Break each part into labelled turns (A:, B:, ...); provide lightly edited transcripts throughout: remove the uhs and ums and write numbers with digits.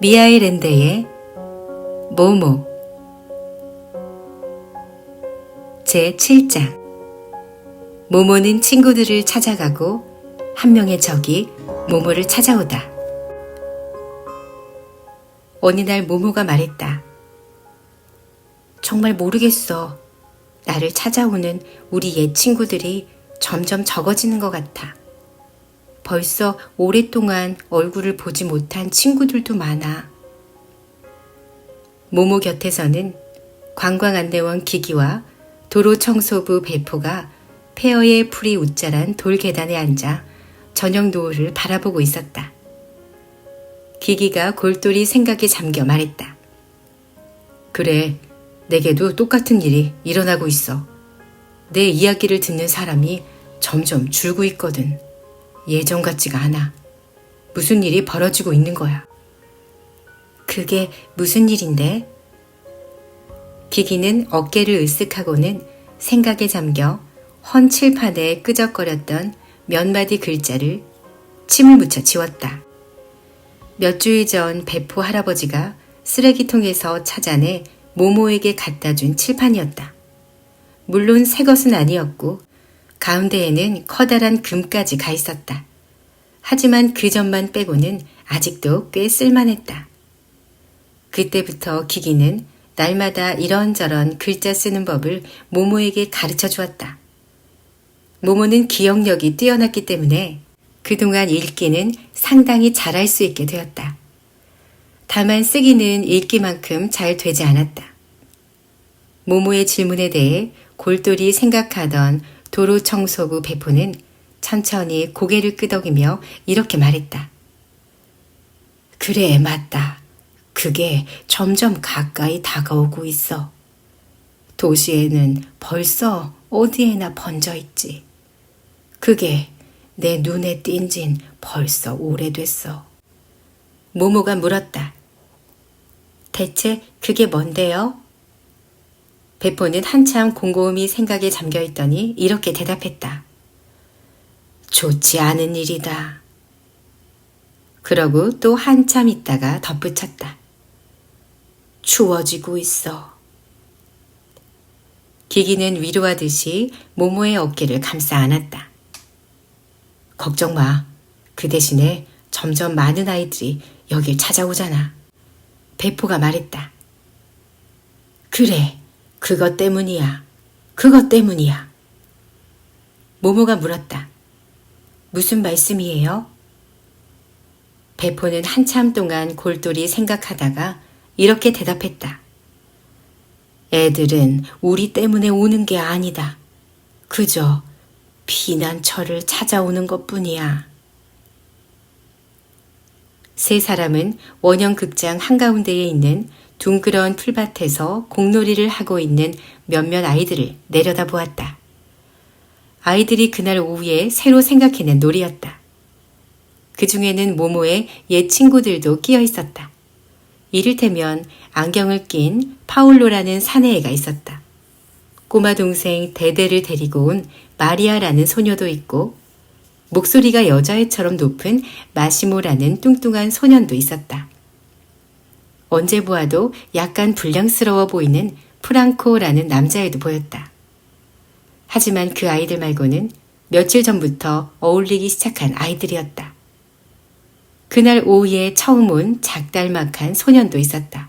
A: 미아일랜드의 모모 제7장 모모는 친구들을 찾아가고 한 명의 적이 모모를 찾아오다. 어느 날 모모가 말했다. 정말 모르겠어. 나를 찾아오는 우리 옛 친구들이 점점 적어지는 것 같아. 벌써 오랫동안 얼굴을 보지 못한 친구들도 많아. 모모 곁에서는 관광안내원 기기와 도로청소부 배포가 폐허의 풀이 웃자란 돌계단에 앉아 저녁 노을을 바라보고 있었다. 기기가 골똘히 생각에 잠겨 말했다. 그래, 내게도 똑같은 일이 일어나고 있어. 내 이야기를 듣는 사람이 점점 줄고 있거든. 예전 같지가 않아. 무슨 일이 벌어지고 있는 거야. 그게 무슨 일인데? 기기는 어깨를 으쓱하고는 생각에 잠겨 헌 칠판에 끄적거렸던 몇 마디 글자를 침을 묻혀 지웠다. 몇 주일 전 배포 할아버지가 쓰레기통에서 찾아내 모모에게 갖다 준 칠판이었다. 물론 새 것은 아니었고 가운데에는 커다란 금까지 가 있었다. 하지만 그 점만 빼고는 아직도 꽤 쓸만했다. 그때부터 기기는 날마다 이런저런 글자 쓰는 법을 모모에게 가르쳐 주었다. 모모는 기억력이 뛰어났기 때문에 그동안 읽기는 상당히 잘할 수 있게 되었다. 다만 쓰기는 읽기만큼 잘 되지 않았다. 모모의 질문에 대해 골똘히 생각하던 도로청소부 배포는 천천히 고개를 끄덕이며 이렇게 말했다. 그래, 맞다. 그게 점점 가까이 다가오고 있어. 도시에는 벌써 어디에나 번져 있지. 그게 내 눈에 띈 진 벌써 오래됐어. 모모가 물었다. 대체 그게 뭔데요? 배포는 한참 곰곰이 생각에 잠겨 있더니 이렇게 대답했다. 좋지 않은 일이다. 그러고 또 한참 있다가 덧붙였다. 추워지고 있어. 기기는 위로하듯이 모모의 어깨를 감싸 안았다. 걱정 마. 그 대신에 점점 많은 아이들이 여길 찾아오잖아. 배포가 말했다. 그래, 그것 때문이야. 그것 때문이야. 모모가 물었다. 무슨 말씀이에요? 배포는 한참 동안 골똘히 생각하다가 이렇게 대답했다. 애들은 우리 때문에 오는 게 아니다. 그저 피난처를 찾아오는 것뿐이야. 세 사람은 원형극장 한가운데에 있는 둥그런 풀밭에서 공놀이를 하고 있는 몇몇 아이들을 내려다보았다. 아이들이 그날 오후에 새로 생각해낸 놀이였다. 그 중에는 모모의 옛 친구들도 끼어 있었다. 이를테면 안경을 낀 파울로라는 사내애가 있었다. 꼬마 동생 데데를 데리고 온 마리아라는 소녀도 있고 목소리가 여자애처럼 높은 마시모라는 뚱뚱한 소년도 있었다. 언제 보아도 약간 불량스러워 보이는 프랑코라는 남자애도 보였다. 하지만 그 아이들 말고는 며칠 전부터 어울리기 시작한 아이들이었다. 그날 오후에 처음 온 작달막한 소년도 있었다.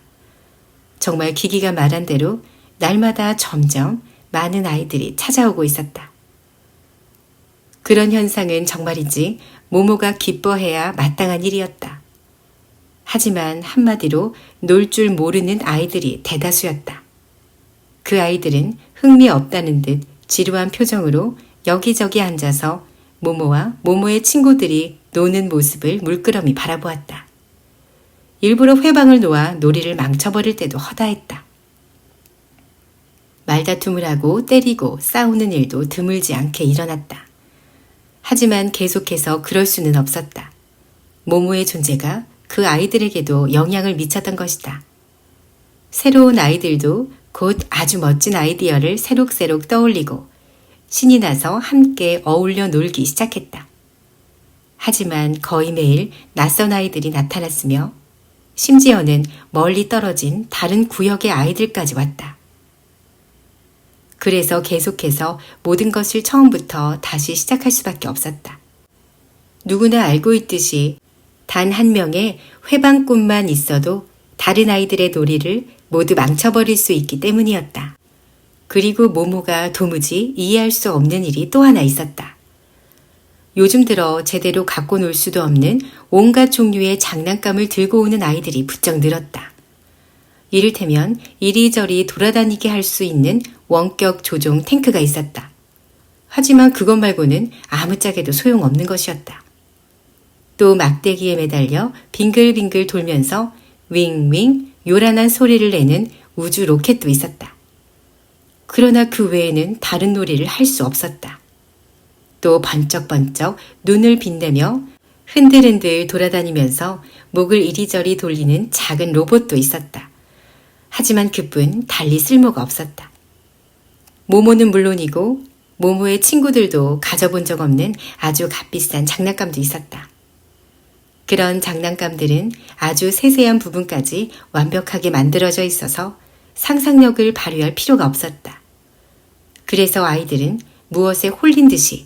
A: 정말 기기가 말한 대로 날마다 점점 많은 아이들이 찾아오고 있었다. 그런 현상은 정말이지 모모가 기뻐해야 마땅한 일이었다. 하지만 한마디로 놀 줄 모르는 아이들이 대다수였다. 그 아이들은 흥미 없다는 듯 지루한 표정으로 여기저기 앉아서 모모와 모모의 친구들이 노는 모습을 물끄러미 바라보았다. 일부러 회방을 놓아 놀이를 망쳐버릴 때도 허다했다. 말다툼을 하고 때리고 싸우는 일도 드물지 않게 일어났다. 하지만 계속해서 그럴 수는 없었다. 모모의 존재가 그 아이들에게도 영향을 미쳤던 것이다. 새로운 아이들도 곧 아주 멋진 아이디어를 새록새록 떠올리고 신이 나서 함께 어울려 놀기 시작했다. 하지만 거의 매일 낯선 아이들이 나타났으며 심지어는 멀리 떨어진 다른 구역의 아이들까지 왔다. 그래서 계속해서 모든 것을 처음부터 다시 시작할 수밖에 없었다. 누구나 알고 있듯이 단 한 명의 회방꾼만 있어도 다른 아이들의 놀이를 모두 망쳐버릴 수 있기 때문이었다. 그리고 모모가 도무지 이해할 수 없는 일이 또 하나 있었다. 요즘 들어 제대로 갖고 놀 수도 없는 온갖 종류의 장난감을 들고 오는 아이들이 부쩍 늘었다. 이를테면 이리저리 돌아다니게 할 수 있는 원격 조종 탱크가 있었다. 하지만 그것 말고는 아무짝에도 소용없는 것이었다. 또 막대기에 매달려 빙글빙글 돌면서 윙윙 요란한 소리를 내는 우주 로켓도 있었다. 그러나 그 외에는 다른 놀이를 할 수 없었다. 또 번쩍번쩍 눈을 빛내며 흔들흔들 돌아다니면서 목을 이리저리 돌리는 작은 로봇도 있었다. 하지만 그뿐 달리 쓸모가 없었다. 모모는 물론이고 모모의 친구들도 가져본 적 없는 아주 값비싼 장난감도 있었다. 그런 장난감들은 아주 세세한 부분까지 완벽하게 만들어져 있어서 상상력을 발휘할 필요가 없었다. 그래서 아이들은 무엇에 홀린 듯이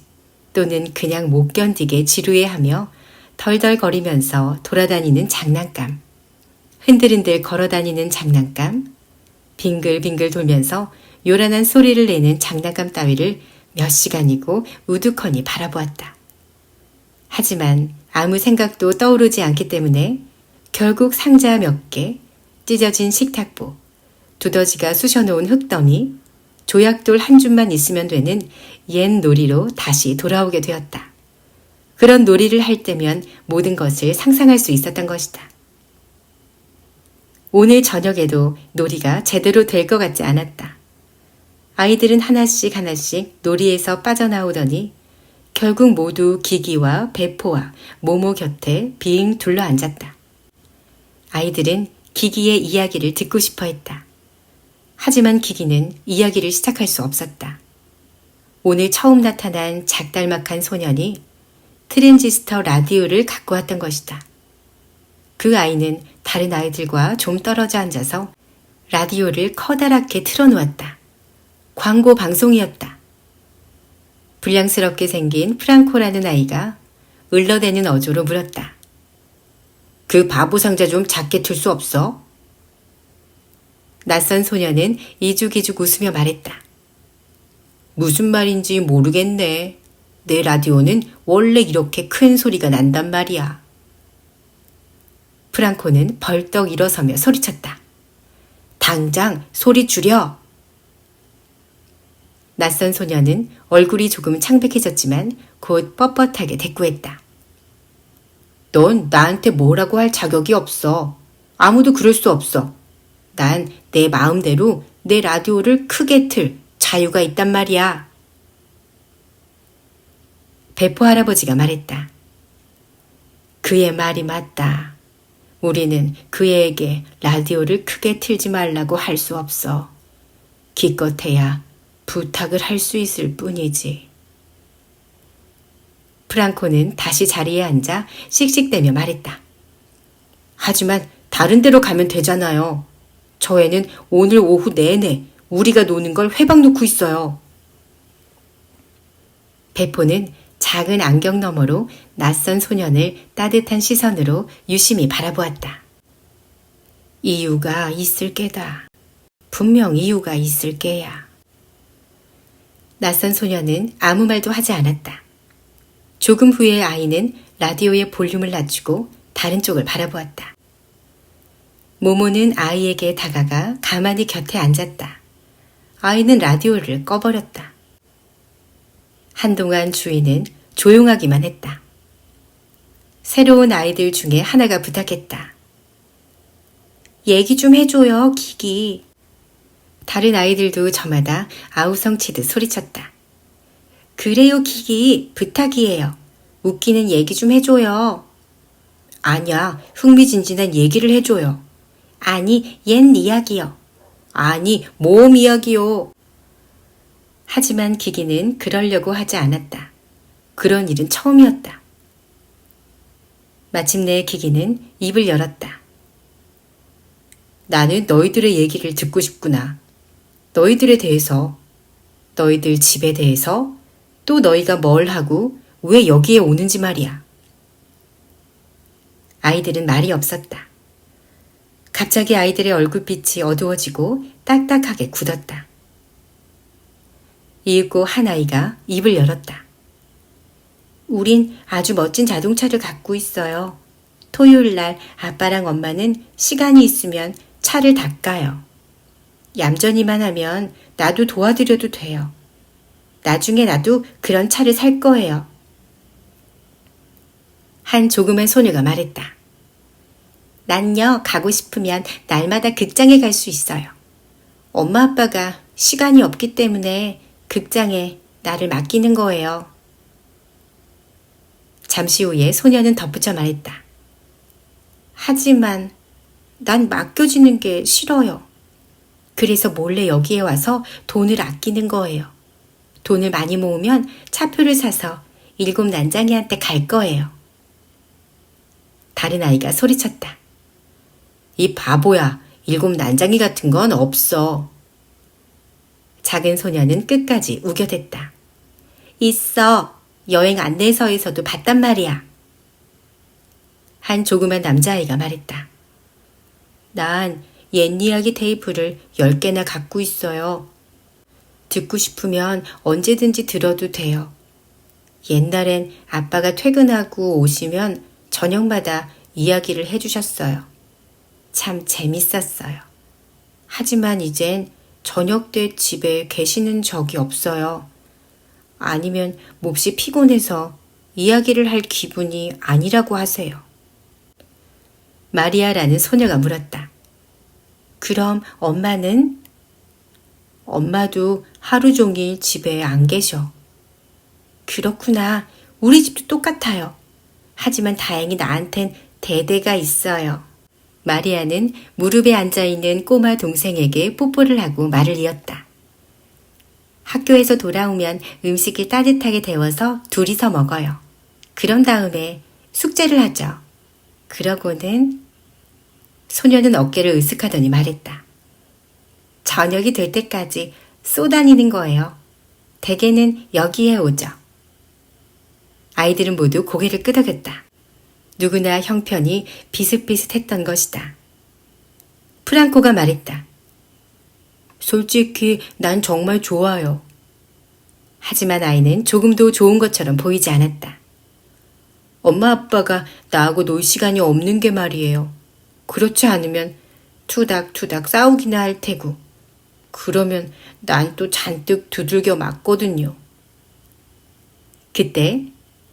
A: 또는 그냥 못 견디게 지루해하며 덜덜거리면서 돌아다니는 장난감, 흔들흔들 걸어다니는 장난감, 빙글빙글 돌면서 요란한 소리를 내는 장난감 따위를 몇 시간이고 우두커니 바라보았다. 하지만 아무 생각도 떠오르지 않기 때문에 결국 상자 몇 개, 찢어진 식탁보, 두더지가 쑤셔놓은 흙더미, 조약돌 한 줌만 있으면 되는 옛 놀이로 다시 돌아오게 되었다. 그런 놀이를 할 때면 모든 것을 상상할 수 있었던 것이다. 오늘 저녁에도 놀이가 제대로 될 것 같지 않았다. 아이들은 하나씩 하나씩 놀이에서 빠져나오더니 결국 모두 기기와 배포와 모모 곁에 빙 둘러 앉았다. 아이들은 기기의 이야기를 듣고 싶어 했다. 하지만 기기는 이야기를 시작할 수 없었다. 오늘 처음 나타난 작달막한 소년이 트랜지스터 라디오를 갖고 왔던 것이다. 그 아이는 다른 아이들과 좀 떨어져 앉아서 라디오를 커다랗게 틀어놓았다. 광고 방송이었다. 불량스럽게 생긴 프랑코라는 아이가 을러대는 어조로 물었다. 그 바보 상자 좀 작게 틀 수 없어? 낯선 소녀는 이죽이죽 웃으며 말했다. 무슨 말인지 모르겠네. 내 라디오는 원래 이렇게 큰 소리가 난단 말이야. 프랑코는 벌떡 일어서며 소리쳤다. 당장 소리 줄여! 낯선 소녀는 얼굴이 조금 창백해졌지만 곧 뻣뻣하게 대꾸했다. 넌 나한테 뭐라고 할 자격이 없어. 아무도 그럴 수 없어. 난 내 마음대로 내 라디오를 크게 틀 자유가 있단 말이야. 배포 할아버지가 말했다. 그의 말이 맞다. 우리는 그 애에게 라디오를 크게 틀지 말라고 할 수 없어. 기껏해야 부탁을 할 수 있을 뿐이지. 프랑코는 다시 자리에 앉아 씩씩대며 말했다. 하지만 다른 데로 가면 되잖아요. 저 애는 오늘 오후 내내 우리가 노는 걸 회방 놓고 있어요. 배포는 작은 안경 너머로 낯선 소년을 따뜻한 시선으로 유심히 바라보았다. 이유가 있을 게다. 분명 이유가 있을 게야. 낯선 소년은 아무 말도 하지 않았다. 조금 후에 아이는 라디오의 볼륨을 낮추고 다른 쪽을 바라보았다. 모모는 아이에게 다가가 가만히 곁에 앉았다. 아이는 라디오를 꺼버렸다. 한동안 주인은 조용하기만 했다. 새로운 아이들 중에 하나가 부탁했다. 얘기 좀 해줘요, 기기. 다른 아이들도 저마다 아우성치듯 소리쳤다. 그래요, 기기. 부탁이에요. 웃기는 얘기 좀 해줘요. 아니야, 흥미진진한 얘기를 해줘요. 아니, 옛 이야기요. 아니, 모험 이야기요. 하지만 기기는 그러려고 하지 않았다. 그런 일은 처음이었다. 마침내 기기는 입을 열었다. 나는 너희들의 얘기를 듣고 싶구나. 너희들에 대해서, 너희들 집에 대해서, 또 너희가 뭘 하고 왜 여기에 오는지 말이야. 아이들은 말이 없었다. 갑자기 아이들의 얼굴빛이 어두워지고 딱딱하게 굳었다. 이윽고 한 아이가 입을 열었다. 우린 아주 멋진 자동차를 갖고 있어요. 토요일 날 아빠랑 엄마는 시간이 있으면 차를 닦아요. 얌전히만 하면 나도 도와드려도 돼요. 나중에 나도 그런 차를 살 거예요. 한 조그만 소녀가 말했다. 난요, 가고 싶으면 날마다 극장에 갈 수 있어요. 엄마 아빠가 시간이 없기 때문에 극장에 나를 맡기는 거예요. 잠시 후에 소녀는 덧붙여 말했다. 하지만 난 맡겨지는 게 싫어요. 그래서 몰래 여기에 와서 돈을 아끼는 거예요. 돈을 많이 모으면 차표를 사서 7 난장이한테 갈 거예요. 다른 아이가 소리쳤다. 이 바보야, 7 난장이 같은 건 없어. 작은 소녀는 끝까지 우겨댔다. 있어. 여행 안내서에서도 봤단 말이야. 한 조그만 남자아이가 말했다. 난 옛 이야기 테이프를 10개나 갖고 있어요. 듣고 싶으면 언제든지 들어도 돼요. 옛날엔 아빠가 퇴근하고 오시면 저녁마다 이야기를 해주셨어요. 참 재밌었어요. 하지만 이젠 저녁 때 집에 계시는 적이 없어요. 아니면 몹시 피곤해서 이야기를 할 기분이 아니라고 하세요. 마리아라는 소녀가 물었다. 그럼 엄마는? 엄마도 하루 종일 집에 안 계셔. 그렇구나. 우리 집도 똑같아요. 하지만 다행히 나한텐 대대가 있어요. 마리아는 무릎에 앉아있는 꼬마 동생에게 뽀뽀를 하고 말을 이었다. 학교에서 돌아오면 음식을 따뜻하게 데워서 둘이서 먹어요. 그런 다음에 숙제를 하죠. 그러고는 소녀는 어깨를 으쓱하더니 말했다. 저녁이 될 때까지 쏘다니는 거예요. 대개는 여기에 오죠. 아이들은 모두 고개를 끄덕였다. 누구나 형편이 비슷비슷했던 것이다. 프랑코가 말했다. 솔직히 난 정말 좋아요. 하지만 아이는 조금도 좋은 것처럼 보이지 않았다. 엄마 아빠가 나하고 놀 시간이 없는 게 말이에요. 그렇지 않으면 투닥투닥 싸우기나 할 테고. 그러면 난 또 잔뜩 두들겨 맞거든요. 그때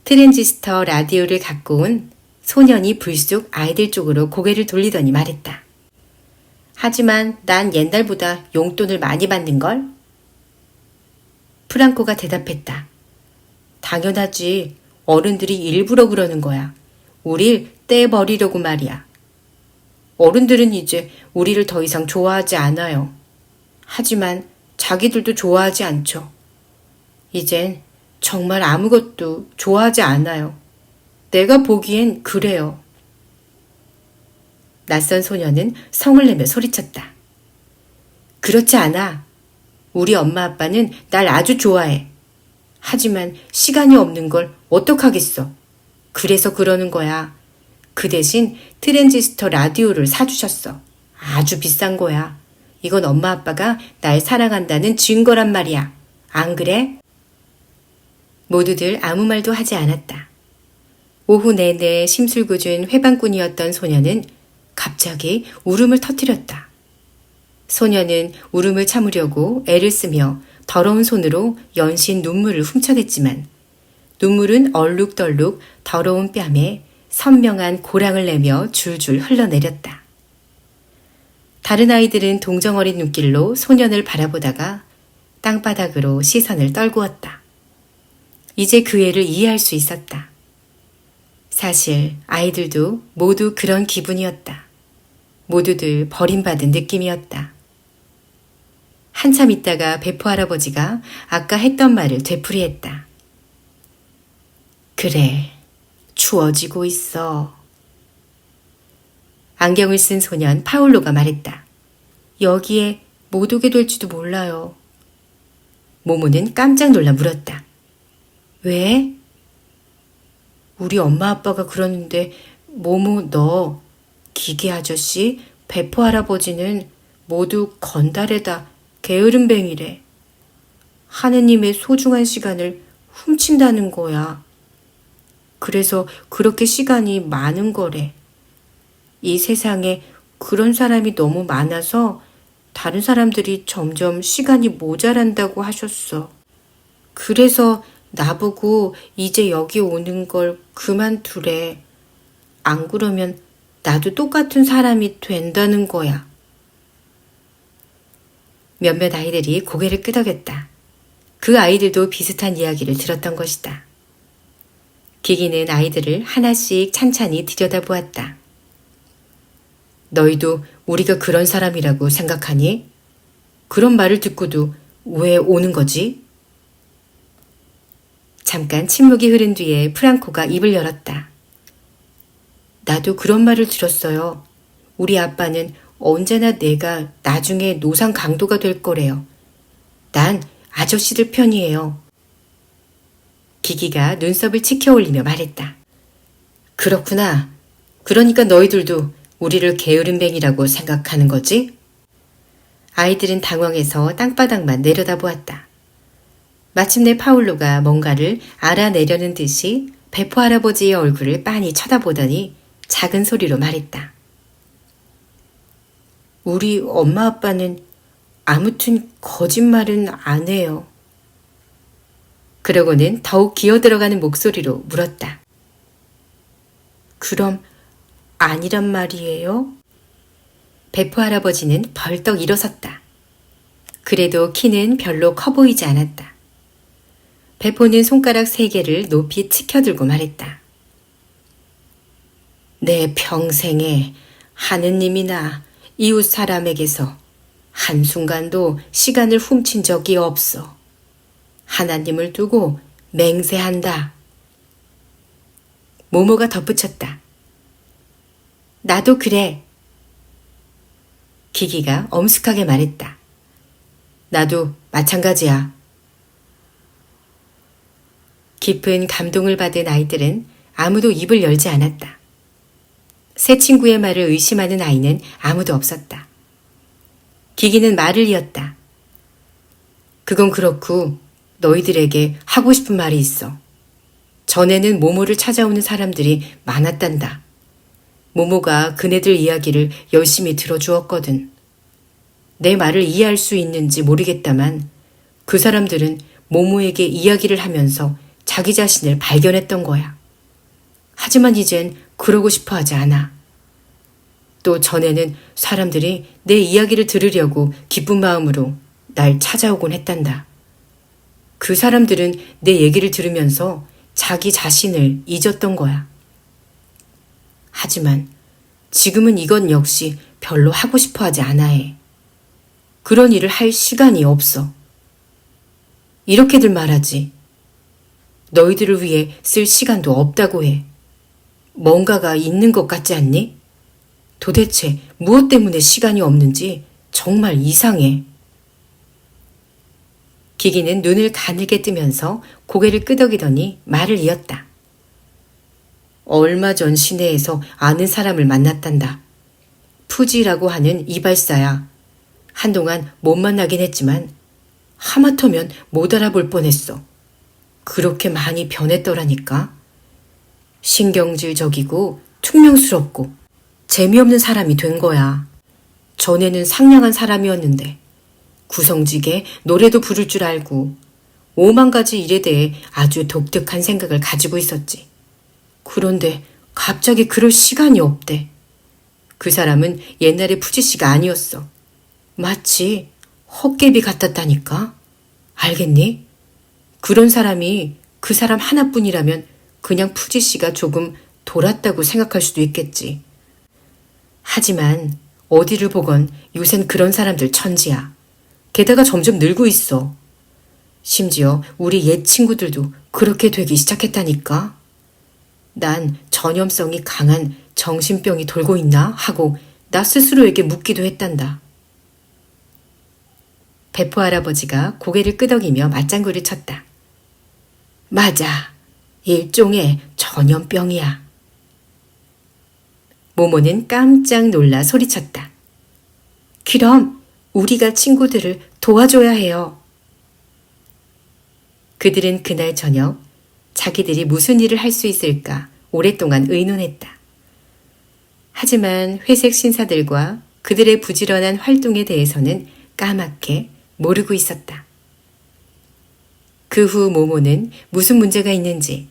A: 트랜지스터 라디오를 갖고 온 소년이 불쑥 아이들 쪽으로 고개를 돌리더니 말했다. 하지만 난 옛날보다 용돈을 많이 받는걸? 프랑코가 대답했다. 당연하지. 어른들이 일부러 그러는 거야. 우릴 떼버리려고 말이야. 어른들은 이제 우리를 더 이상 좋아하지 않아요. 하지만 자기들도 좋아하지 않죠. 이젠 정말 아무것도 좋아하지 않아요. 내가 보기엔 그래요. 낯선 소녀는 성을 내며 소리쳤다. 그렇지 않아. 우리 엄마 아빠는 날 아주 좋아해. 하지만 시간이 없는 걸 어떡하겠어. 그래서 그러는 거야. 그 대신 트랜지스터 라디오를 사주셨어. 아주 비싼 거야. 이건 엄마 아빠가 날 사랑한다는 증거란 말이야. 안 그래? 모두들 아무 말도 하지 않았다. 오후 내내 심술궂은 회방꾼이었던 소녀는 갑자기 울음을 터뜨렸다. 소녀는 울음을 참으려고 애를 쓰며 더러운 손으로 연신 눈물을 훔쳐댔지만 눈물은 얼룩덜룩 더러운 뺨에 선명한 고랑을 내며 줄줄 흘러내렸다. 다른 아이들은 동정어린 눈길로 소년을 바라보다가 땅바닥으로 시선을 떨구었다. 이제 그 애를 이해할 수 있었다. 사실 아이들도 모두 그런 기분이었다. 모두들 버림받은 느낌이었다. 한참 있다가 베프 할아버지가 아까 했던 말을 되풀이했다. 그래, 추워지고 있어. 안경을 쓴 소년 파울로가 말했다. 여기에 못 오게 될지도 몰라요. 모모는 깜짝 놀라 물었다. 왜? 우리 엄마 아빠가 그러는데 모모 너, 기계 아저씨, 배포 할아버지는 모두 건달에다 게으름뱅이래. 하느님의 소중한 시간을 훔친다는 거야. 그래서 그렇게 시간이 많은 거래. 이 세상에 그런 사람이 너무 많아서 다른 사람들이 점점 시간이 모자란다고 하셨어. 그래서 나보고 이제 여기 오는 걸 그만두래. 안 그러면 나도 똑같은 사람이 된다는 거야. 몇몇 아이들이 고개를 끄덕였다. 그 아이들도 비슷한 이야기를 들었던 것이다. 기기는 아이들을 하나씩 찬찬히 들여다보았다. 너희도 우리가 그런 사람이라고 생각하니? 그런 말을 듣고도 왜 오는 거지? 잠깐 침묵이 흐른 뒤에 프랑코가 입을 열었다. 나도 그런 말을 들었어요. 우리 아빠는 언제나 내가 나중에 노상 강도가 될 거래요. 난 아저씨들 편이에요. 기기가 눈썹을 치켜 올리며 말했다. 그렇구나. 그러니까 너희들도 우리를 게으름뱅이라고 생각하는 거지? 아이들은 당황해서 땅바닥만 내려다보았다. 마침내 파울로가 뭔가를 알아내려는 듯이 배포 할아버지의 얼굴을 빤히 쳐다보더니 작은 소리로 말했다. 우리 엄마 아빠는 아무튼 거짓말은 안 해요. 그러고는 더욱 기어들어가는 목소리로 물었다. 그럼 아니란 말이에요? 배포 할아버지는 벌떡 일어섰다. 그래도 키는 별로 커 보이지 않았다. 배포는 손가락 3개를 높이 치켜들고 말했다. 내 평생에 하느님이나 이웃 사람에게서 한순간도 시간을 훔친 적이 없어. 하나님을 두고 맹세한다. 모모가 덧붙였다. 나도 그래. 기기가 엄숙하게 말했다. 나도 마찬가지야. 깊은 감동을 받은 아이들은 아무도 입을 열지 않았다. 새 친구의 말을 의심하는 아이는 아무도 없었다. 기기는 말을 이었다. 그건 그렇고 너희들에게 하고 싶은 말이 있어. 전에는 모모를 찾아오는 사람들이 많았단다. 모모가 그네들 이야기를 열심히 들어주었거든. 내 말을 이해할 수 있는지 모르겠다만 그 사람들은 모모에게 이야기를 하면서 자기 자신을 발견했던 거야. 하지만 이젠 그러고 싶어 하지 않아. 또 전에는 사람들이 내 이야기를 들으려고 기쁜 마음으로 날 찾아오곤 했단다. 그 사람들은 내 얘기를 들으면서 자기 자신을 잊었던 거야. 하지만 지금은 이건 역시 별로 하고 싶어 하지 않아 해. 그런 일을 할 시간이 없어. 이렇게들 말하지. 너희들을 위해 쓸 시간도 없다고 해. 뭔가가 있는 것 같지 않니? 도대체 무엇 때문에 시간이 없는지 정말 이상해. 기기는 눈을 가늘게 뜨면서 고개를 끄덕이더니 말을 이었다. 얼마 전 시내에서 아는 사람을 만났단다. 푸지라고 하는 이발사야. 한동안 못 만나긴 했지만 하마터면 못 알아볼 뻔했어. 그렇게 많이 변했더라니까. 신경질적이고 퉁명스럽고 재미없는 사람이 된 거야. 전에는 상냥한 사람이었는데 구성지게 노래도 부를 줄 알고 5만 가지 일에 대해 아주 독특한 생각을 가지고 있었지. 그런데 갑자기 그럴 시간이 없대. 그 사람은 옛날의 푸지씨가 아니었어. 마치 헛개비 같았다니까. 알겠니? 그런 사람이 그 사람 하나뿐이라면 그냥 푸지씨가 조금 돌았다고 생각할 수도 있겠지. 하지만 어디를 보건 요샌 그런 사람들 천지야. 게다가 점점 늘고 있어. 심지어 우리 옛 친구들도 그렇게 되기 시작했다니까. 난 전염성이 강한 정신병이 돌고 있나 하고 나 스스로에게 묻기도 했단다. 배포 할아버지가 고개를 끄덕이며 맞장구를 쳤다. 맞아. 일종의 전염병이야. 모모는 깜짝 놀라 소리쳤다. 그럼 우리가 친구들을 도와줘야 해요. 그들은 그날 저녁 자기들이 무슨 일을 할 수 있을까 오랫동안 의논했다. 하지만 회색 신사들과 그들의 부지런한 활동에 대해서는 까맣게 모르고 있었다. 그 후 모모는 무슨 문제가 있는지,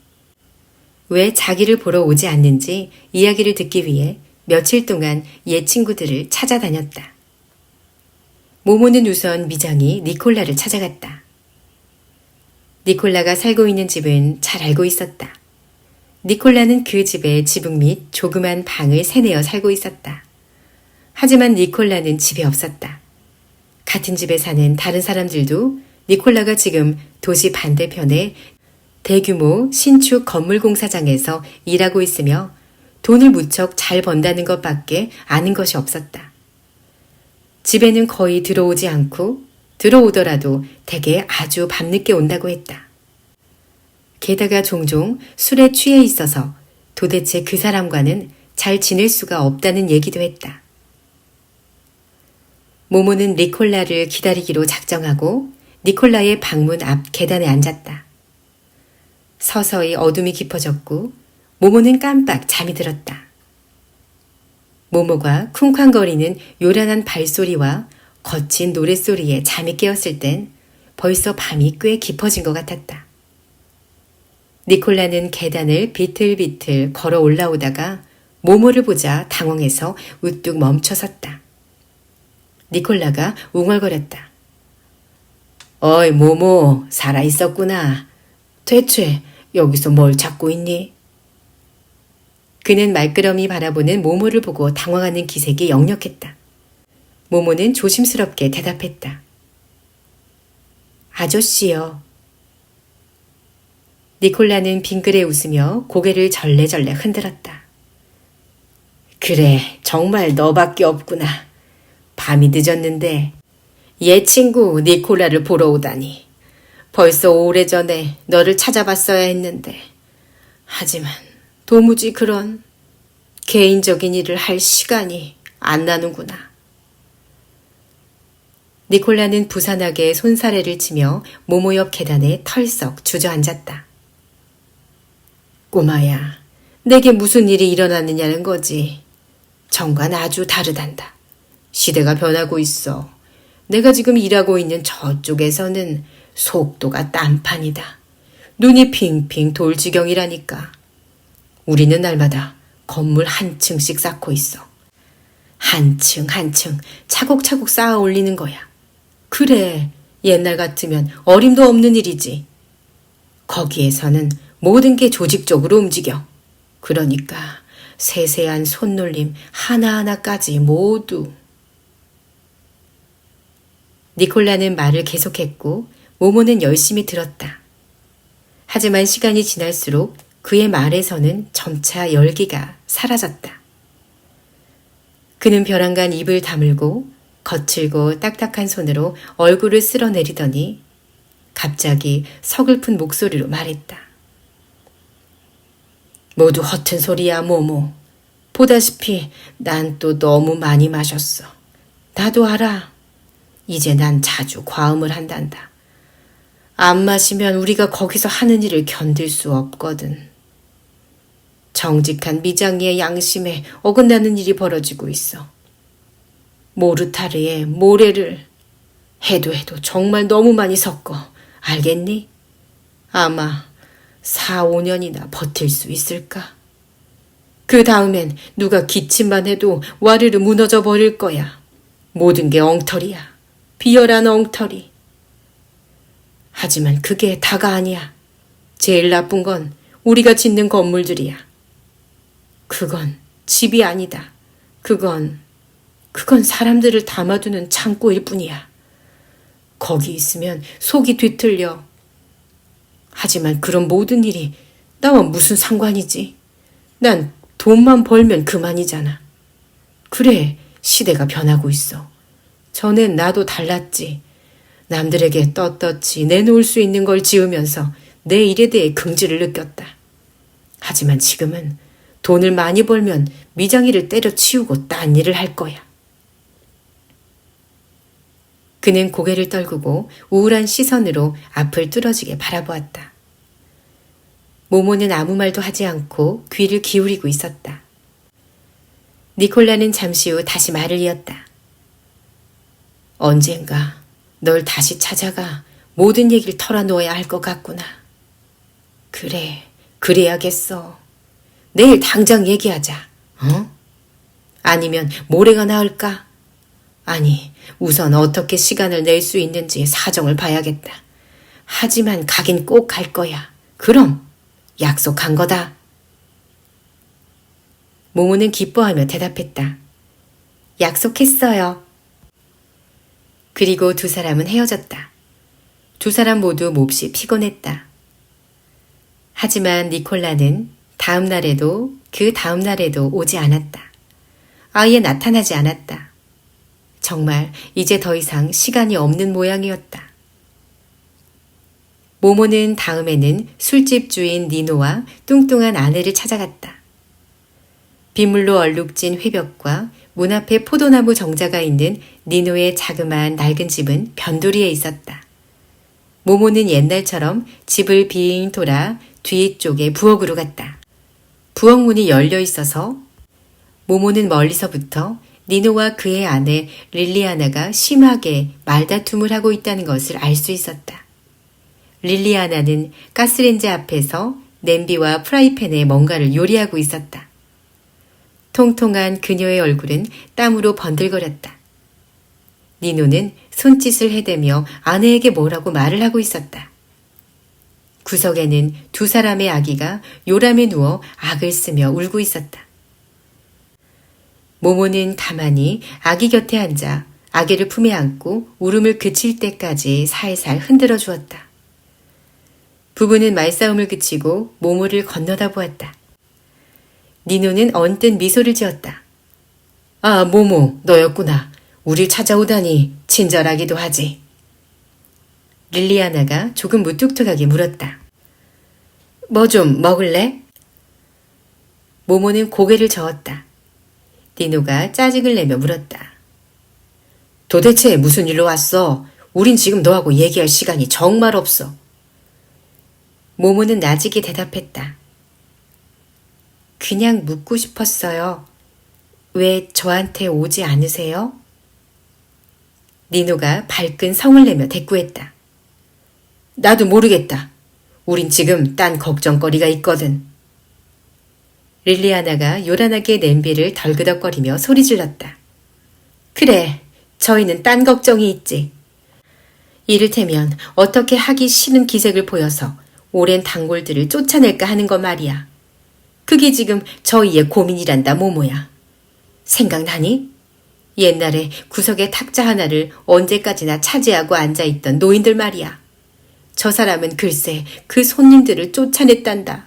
A: 왜 자기를 보러 오지 않는지 이야기를 듣기 위해 며칠 동안 옛 친구들을 찾아다녔다. 모모는 우선 미장이 니콜라를 찾아갔다. 니콜라가 살고 있는 집은 잘 알고 있었다. 니콜라는 그 집의 지붕 및 조그만 방을 새내어 살고 있었다. 하지만 니콜라는 집에 없었다. 같은 집에 사는 다른 사람들도 니콜라가 지금 도시 반대편의 대규모 신축 건물 공사장에서 일하고 있으며 돈을 무척 잘 번다는 것밖에 아는 것이 없었다. 집에는 거의 들어오지 않고 들어오더라도 대개 아주 밤늦게 온다고 했다. 게다가 종종 술에 취해 있어서 도대체 그 사람과는 잘 지낼 수가 없다는 얘기도 했다. 모모는 니콜라를 기다리기로 작정하고 니콜라의 방문 앞 계단에 앉았다. 서서히 어둠이 깊어졌고 모모는 깜빡 잠이 들었다. 모모가 쿵쾅거리는 요란한 발소리와 거친 노랫소리에 잠이 깨었을 땐 벌써 밤이 꽤 깊어진 것 같았다. 니콜라는 계단을 비틀비틀 걸어 올라오다가 모모를 보자 당황해서 우뚝 멈춰섰다. 니콜라가 웅얼거렸다. 어이 모모, 살아있었구나. 대체 여기서 뭘 찾고 있니? 그는 말끄러미 바라보는 모모를 보고 당황하는 기색이 역력했다. 모모는 조심스럽게 대답했다. 아저씨요. 니콜라는 빙그레 웃으며 고개를 절레절레 흔들었다. 그래, 정말 너밖에 없구나. 밤이 늦었는데 옛 친구 니콜라를 보러 오다니. 벌써 오래전에 너를 찾아봤어야 했는데. 하지만 도무지 그런 개인적인 일을 할 시간이 안 나는구나. 니콜라는 부산하게 손사래를 치며 모모 옆 계단에 털썩 주저앉았다. 꼬마야, 내게 무슨 일이 일어났느냐는 거지. 정관 아주 다르단다. 시대가 변하고 있어. 내가 지금 일하고 있는 저쪽에서는 속도가 딴판이다. 눈이 핑핑 돌 지경이라니까. 우리는 날마다 건물 한 층씩 쌓고 있어. 한 층 한 층 차곡차곡 쌓아 올리는 거야. 그래, 옛날 같으면 어림도 없는 일이지. 거기에서는 모든 게 조직적으로 움직여. 그러니까 세세한 손놀림 하나하나까지 모두. 니콜라는 말을 계속했고 모모는 열심히 들었다. 하지만 시간이 지날수록 그의 말에서는 점차 열기가 사라졌다. 그는 벼랑간 입을 다물고 거칠고 딱딱한 손으로 얼굴을 쓸어내리더니 갑자기 서글픈 목소리로 말했다. 모두 허튼 소리야, 모모. 보다시피 난 또 너무 많이 마셨어. 나도 알아. 이제 난 자주 과음을 한단다. 안 마시면 우리가 거기서 하는 일을 견딜 수 없거든. 정직한 미장이의 양심에 어긋나는 일이 벌어지고 있어. 모르타르에 모래를 해도 정말 너무 많이 섞어. 알겠니? 아마 4, 5년이나 버틸 수 있을까? 그 다음엔 누가 기침만 해도 와르르 무너져 버릴 거야. 모든 게 엉터리야. 비열한 엉터리. 하지만 그게 다가 아니야. 제일 나쁜 건 우리가 짓는 건물들이야. 그건 집이 아니다. 그건 사람들을 담아두는 창고일 뿐이야. 거기 있으면 속이 뒤틀려. 하지만 그런 모든 일이 나와 무슨 상관이지? 난 돈만 벌면 그만이잖아. 그래, 시대가 변하고 있어. 전엔 나도 달랐지. 남들에게 떳떳이 내놓을 수 있는 걸 지으면서 내 일에 대해 긍지를 느꼈다. 하지만 지금은 돈을 많이 벌면 미장이를 때려치우고 딴 일을 할 거야. 그는 고개를 떨구고 우울한 시선으로 앞을 뚫어지게 바라보았다. 모모는 아무 말도 하지 않고 귀를 기울이고 있었다. 니콜라는 잠시 후 다시 말을 이었다. 언젠가 널 다시 찾아가 모든 얘기를 털어놓아야 할 것 같구나. 그래, 그래야겠어. 내일 당장 얘기하자. 어? 아니면 모레가 나을까? 아니, 우선 어떻게 시간을 낼 수 있는지 사정을 봐야겠다. 하지만 가긴 꼭 갈 거야. 그럼 약속한 거다. 모모는 기뻐하며 대답했다. 약속했어요. 그리고 두 사람은 헤어졌다. 두 사람 모두 몹시 피곤했다. 하지만 니콜라는 다음 날에도 그 다음 날에도 오지 않았다. 아예 나타나지 않았다. 정말 이제 더 이상 시간이 없는 모양이었다. 모모는 다음에는 술집 주인 니노와 뚱뚱한 아내를 찾아갔다. 빗물로 얼룩진 회벽과 문 앞에 포도나무 정자가 있는 니노의 자그마한 낡은 집은 변두리에 있었다. 모모는 옛날처럼 집을 빙 돌아 뒤쪽에 부엌으로 갔다. 부엌 문이 열려 있어서 모모는 멀리서부터 니노와 그의 아내 릴리아나가 심하게 말다툼을 하고 있다는 것을 알 수 있었다. 릴리아나는 가스레인지 앞에서 냄비와 프라이팬에 뭔가를 요리하고 있었다. 통통한 그녀의 얼굴은 땀으로 번들거렸다. 니노는 손짓을 해대며 아내에게 뭐라고 말을 하고 있었다. 구석에는 두 사람의 아기가 요람에 누워 악을 쓰며 울고 있었다. 모모는 가만히 아기 곁에 앉아 아기를 품에 안고 울음을 그칠 때까지 살살 흔들어 주었다. 부부는 말싸움을 그치고 모모를 건너다 보았다. 니노는 언뜻 미소를 지었다. 아, 모모, 너였구나. 우릴 찾아오다니 친절하기도 하지. 릴리아나가 조금 무뚝뚝하게 물었다. 뭐 좀 먹을래? 모모는 고개를 저었다. 니노가 짜증을 내며 물었다. 도대체 무슨 일로 왔어? 우린 지금 너하고 얘기할 시간이 정말 없어. 모모는 나직이 대답했다. 그냥 묻고 싶었어요. 왜 저한테 오지 않으세요? 니노가 발끈 성을 내며 대꾸했다. 나도 모르겠다. 우린 지금 딴 걱정거리가 있거든. 릴리아나가 요란하게 냄비를 덜그덕거리며 소리질렀다. 그래, 저희는 딴 걱정이 있지. 이를테면 어떻게 하기 싫은 기색을 보여서 오랜 단골들을 쫓아낼까 하는 거 말이야. 그게 지금 저희의 고민이란다, 모모야. 생각나니? 옛날에 구석에 탁자 하나를 언제까지나 차지하고 앉아있던 노인들 말이야. 저 사람은 글쎄 그 손님들을 쫓아냈단다.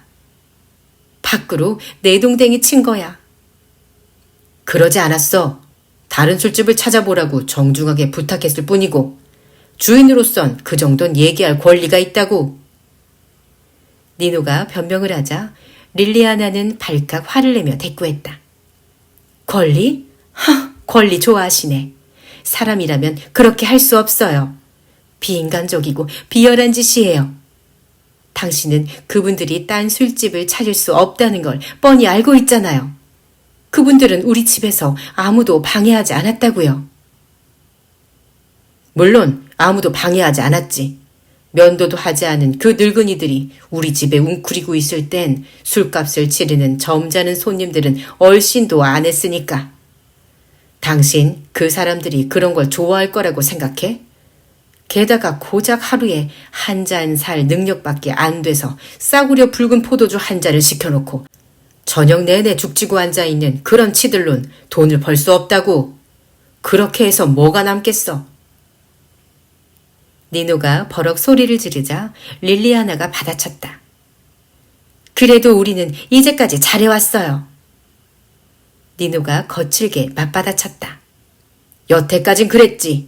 A: 밖으로 내동댕이 친 거야. 그러지 않았어. 다른 술집을 찾아보라고 정중하게 부탁했을 뿐이고 주인으로선 그 정도는 얘기할 권리가 있다고. 니노가 변명을 하자 릴리아나는 발칵 화를 내며 대꾸했다. 권리? 권리 좋아하시네. 사람이라면 그렇게 할 수 없어요. 비인간적이고 비열한 짓이에요. 당신은 그분들이 딴 술집을 찾을 수 없다는 걸 뻔히 알고 있잖아요. 그분들은 우리 집에서 아무도 방해하지 않았다고요. 물론 아무도 방해하지 않았지. 면도도 하지 않은 그 늙은이들이 우리 집에 웅크리고 있을 땐 술값을 치르는 점잖은 손님들은 얼씬도 안 했으니까. 당신 그 사람들이 그런 걸 좋아할 거라고 생각해? 게다가 고작 하루에 한 잔 살 능력밖에 안 돼서 싸구려 붉은 포도주 한 잔을 시켜놓고 저녁 내내 죽지고 앉아있는 그런 치들론 돈을 벌 수 없다고. 그렇게 해서 뭐가 남겠어? 니노가 버럭 소리를 지르자 릴리아나가 받아쳤다. 그래도 우리는 이제까지 잘해왔어요. 니노가 거칠게 맞받아쳤다. 여태까진 그랬지.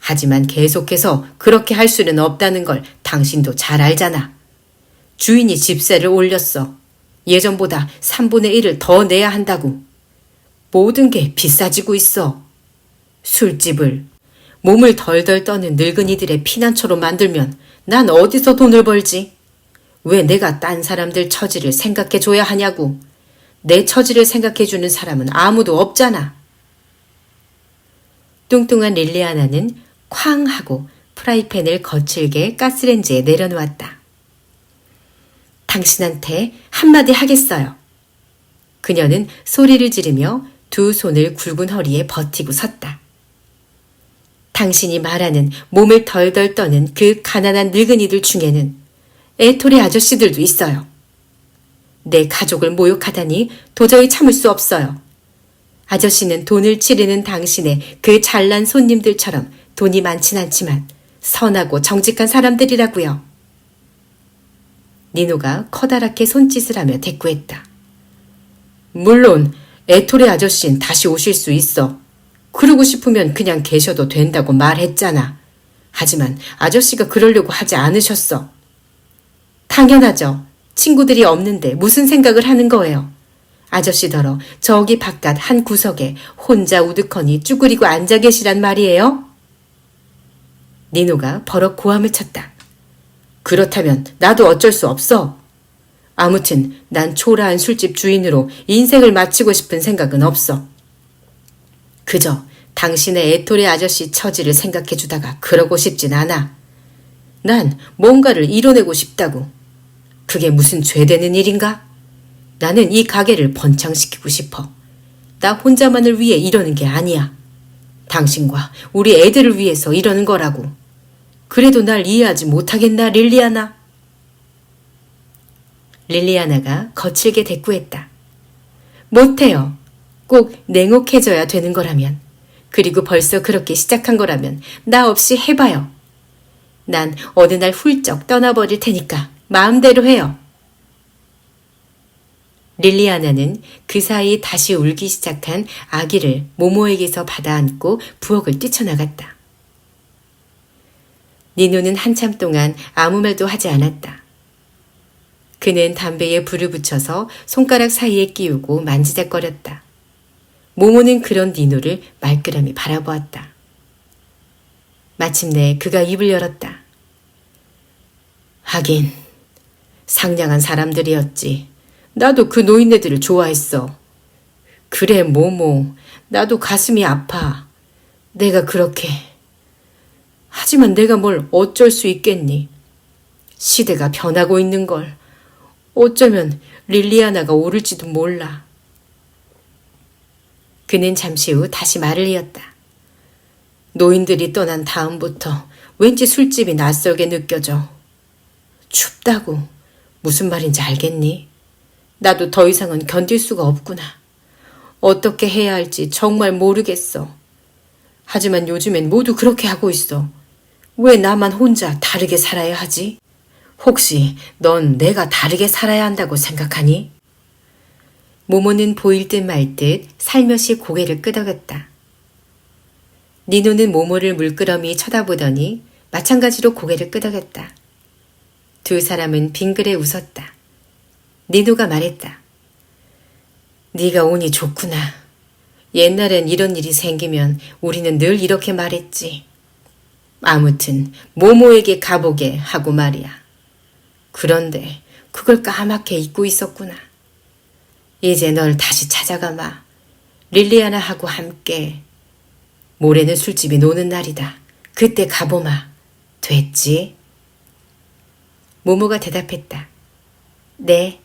A: 하지만 계속해서 그렇게 할 수는 없다는 걸 당신도 잘 알잖아. 주인이 집세를 올렸어. 예전보다 3분의 1을 더 내야 한다고. 모든 게 비싸지고 있어. 술집을, 몸을 덜덜 떠는 늙은이들의 피난처로 만들면 난 어디서 돈을 벌지? 왜 내가 딴 사람들 처지를 생각해줘야 하냐고. 내 처지를 생각해주는 사람은 아무도 없잖아. 뚱뚱한 릴리아나는 쾅 하고 프라이팬을 거칠게 가스레인지에 내려놓았다. 당신한테 한마디 하겠어요. 그녀는 소리를 지르며 두 손을 굵은 허리에 버티고 섰다. 당신이 말하는 몸을 덜덜 떠는 그 가난한 늙은이들 중에는 에토레 아저씨들도 있어요. 내 가족을 모욕하다니 도저히 참을 수 없어요. 아저씨는 돈을 치르는 당신의 그 잘난 손님들처럼 돈이 많진 않지만 선하고 정직한 사람들이라고요. 니노가 커다랗게 손짓을 하며 대꾸했다. 물론 에토레 아저씨는 다시 오실 수 있어. 그러고 싶으면 그냥 계셔도 된다고 말했잖아. 하지만 아저씨가 그러려고 하지 않으셨어. 당연하죠. 친구들이 없는데 무슨 생각을 하는 거예요. 아저씨더러 저기 바깥 한 구석에 혼자 우두커니 쭈그리고 앉아 계시란 말이에요? 니노가 버럭 고함을 쳤다. 그렇다면 나도 어쩔 수 없어. 아무튼 난 초라한 술집 주인으로 인생을 마치고 싶은 생각은 없어. 그저 당신의 에토레 아저씨 처지를 생각해 주다가 그러고 싶진 않아. 난 뭔가를 이뤄내고 싶다고. 그게 무슨 죄되는 일인가? 나는 이 가게를 번창시키고 싶어. 나 혼자만을 위해 이러는 게 아니야. 당신과 우리 애들을 위해서 이러는 거라고. 그래도 날 이해하지 못하겠나, 릴리아나? 릴리아나가 거칠게 대꾸했다. 못해요. 꼭 냉혹해져야 되는 거라면, 그리고 벌써 그렇게 시작한 거라면 나 없이 해봐요. 난 어느 날 훌쩍 떠나버릴 테니까 마음대로 해요. 릴리아나는 그 사이 다시 울기 시작한 아기를 모모에게서 받아안고 부엌을 뛰쳐나갔다. 니노는 한참 동안 아무 말도 하지 않았다. 그는 담배에 불을 붙여서 손가락 사이에 끼우고 만지작거렸다. 모모는 그런 니노를 말끄러미 바라보았다. 마침내 그가 입을 열었다. 하긴 상냥한 사람들이었지. 나도 그 노인네들을 좋아했어. 그래 모모, 나도 가슴이 아파. 내가 그렇게. 하지만 내가 뭘 어쩔 수 있겠니. 시대가 변하고 있는 걸. 어쩌면 릴리아나가 오를지도 몰라. 그는 잠시 후 다시 말을 이었다. 노인들이 떠난 다음부터 왠지 술집이 낯설게 느껴져. 춥다고. 무슨 말인지 알겠니? 나도 더 이상은 견딜 수가 없구나. 어떻게 해야 할지 정말 모르겠어. 하지만 요즘엔 모두 그렇게 하고 있어. 왜 나만 혼자 다르게 살아야 하지? 혹시 넌 내가 다르게 살아야 한다고 생각하니? 모모는 보일 듯 말 듯 살며시 고개를 끄덕였다. 니노는 모모를 물끄러미 쳐다보더니 마찬가지로 고개를 끄덕였다. 두 사람은 빙그레 웃었다. 니노가 말했다. 네가 오니 좋구나. 옛날엔 이런 일이 생기면 우리는 늘 이렇게 말했지. 아무튼 모모에게 가보게 하고 말이야. 그런데 그걸 까맣게 잊고 있었구나. 이제 널 다시 찾아가마. 릴리아나하고 함께. 모레는 술집이 노는 날이다. 그때 가보마. 됐지? 모모가 대답했다. 네.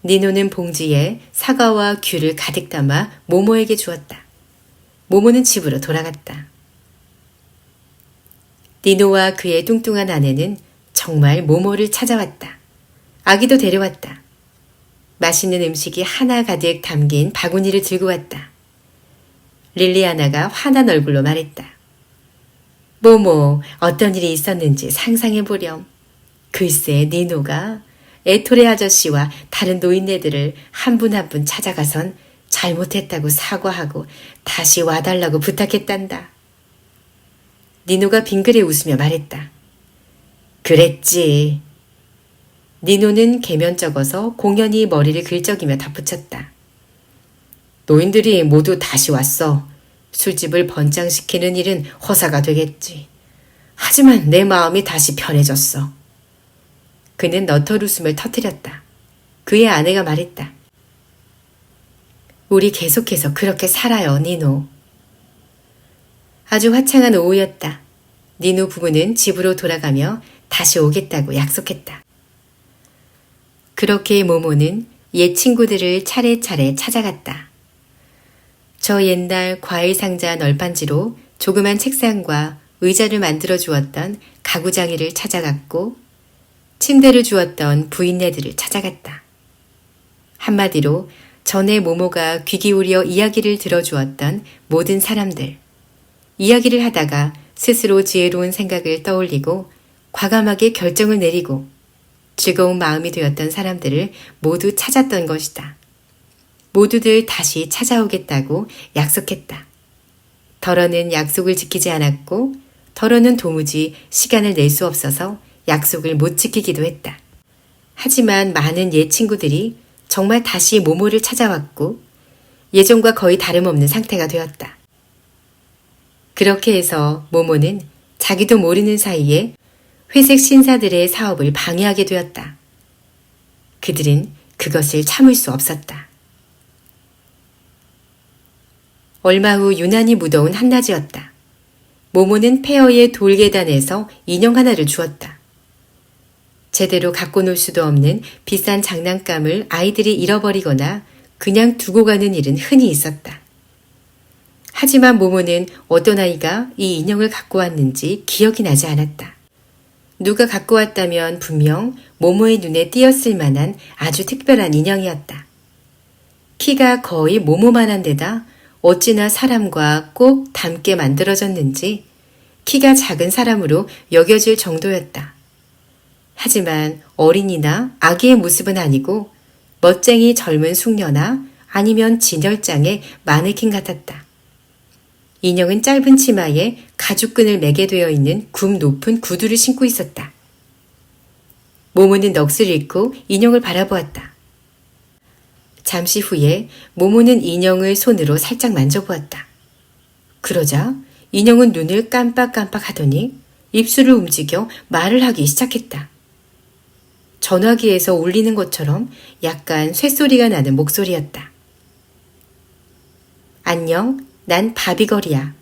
A: 니노는 봉지에 사과와 귤을 가득 담아 모모에게 주었다. 모모는 집으로 돌아갔다. 니노와 그의 뚱뚱한 아내는 정말 모모를 찾아왔다. 아기도 데려왔다. 맛있는 음식이 하나 가득 담긴 바구니를 들고 왔다. 릴리아나가 화난 얼굴로 말했다. 모모, 어떤 일이 있었는지 상상해보렴. 글쎄 니노가 에토레 아저씨와 다른 노인네들을 한 분 한 분 찾아가선 잘못했다고 사과하고 다시 와달라고 부탁했단다. 니노가 빙그레 웃으며 말했다. 그랬지. 니노는 개면쩍어서 공연히 머리를 긁적이며 덧붙였다. 노인들이 모두 다시 왔어. 술집을 번창시키는 일은 허사가 되겠지. 하지만 내 마음이 다시 편해졌어. 그는 너털 웃음을 터뜨렸다. 그의 아내가 말했다. 우리 계속해서 그렇게 살아요, 니노. 아주 화창한 오후였다. 니노 부부는 집으로 돌아가며 다시 오겠다고 약속했다. 그렇게 모모는 옛 친구들을 차례차례 찾아갔다. 저 옛날 과일 상자 널빤지로 조그만 책상과 의자를 만들어 주었던 가구장이를 찾아갔고 침대를 주었던 부인네들을 찾아갔다. 한마디로 전에 모모가 귀 기울여 이야기를 들어주었던 모든 사람들. 이야기를 하다가 스스로 지혜로운 생각을 떠올리고 과감하게 결정을 내리고 즐거운 마음이 되었던 사람들을 모두 찾았던 것이다. 모두들 다시 찾아오겠다고 약속했다. 덜어는 약속을 지키지 않았고 덜어는 도무지 시간을 낼 수 없어서 약속을 못 지키기도 했다. 하지만 많은 옛 친구들이 정말 다시 모모를 찾아왔고 예전과 거의 다름없는 상태가 되었다. 그렇게 해서 모모는 자기도 모르는 사이에 회색 신사들의 사업을 방해하게 되었다. 그들은 그것을 참을 수 없었다. 얼마 후 유난히 무더운 한낮이었다. 모모는 폐허의 돌계단에서 인형 하나를 주었다. 제대로 갖고 놀 수도 없는 비싼 장난감을 아이들이 잃어버리거나 그냥 두고 가는 일은 흔히 있었다. 하지만 모모는 어떤 아이가 이 인형을 갖고 왔는지 기억이 나지 않았다. 누가 갖고 왔다면 분명 모모의 눈에 띄었을 만한 아주 특별한 인형이었다. 키가 거의 모모만한 데다 어찌나 사람과 꼭 닮게 만들어졌는지 키가 작은 사람으로 여겨질 정도였다. 하지만 어린이나 아기의 모습은 아니고 멋쟁이 젊은 숙녀나 아니면 진열장의 마네킹 같았다. 인형은 짧은 치마에 가죽끈을 매게 되어 있는 굽 높은 구두를 신고 있었다. 모모는 넋을 잃고 인형을 바라보았다. 잠시 후에 모모는 인형을 손으로 살짝 만져보았다. 그러자 인형은 눈을 깜빡깜빡 하더니 입술을 움직여 말을 하기 시작했다. 전화기에서 울리는 것처럼 약간 쇳소리가 나는 목소리였다. 안녕, 난 바비걸이야.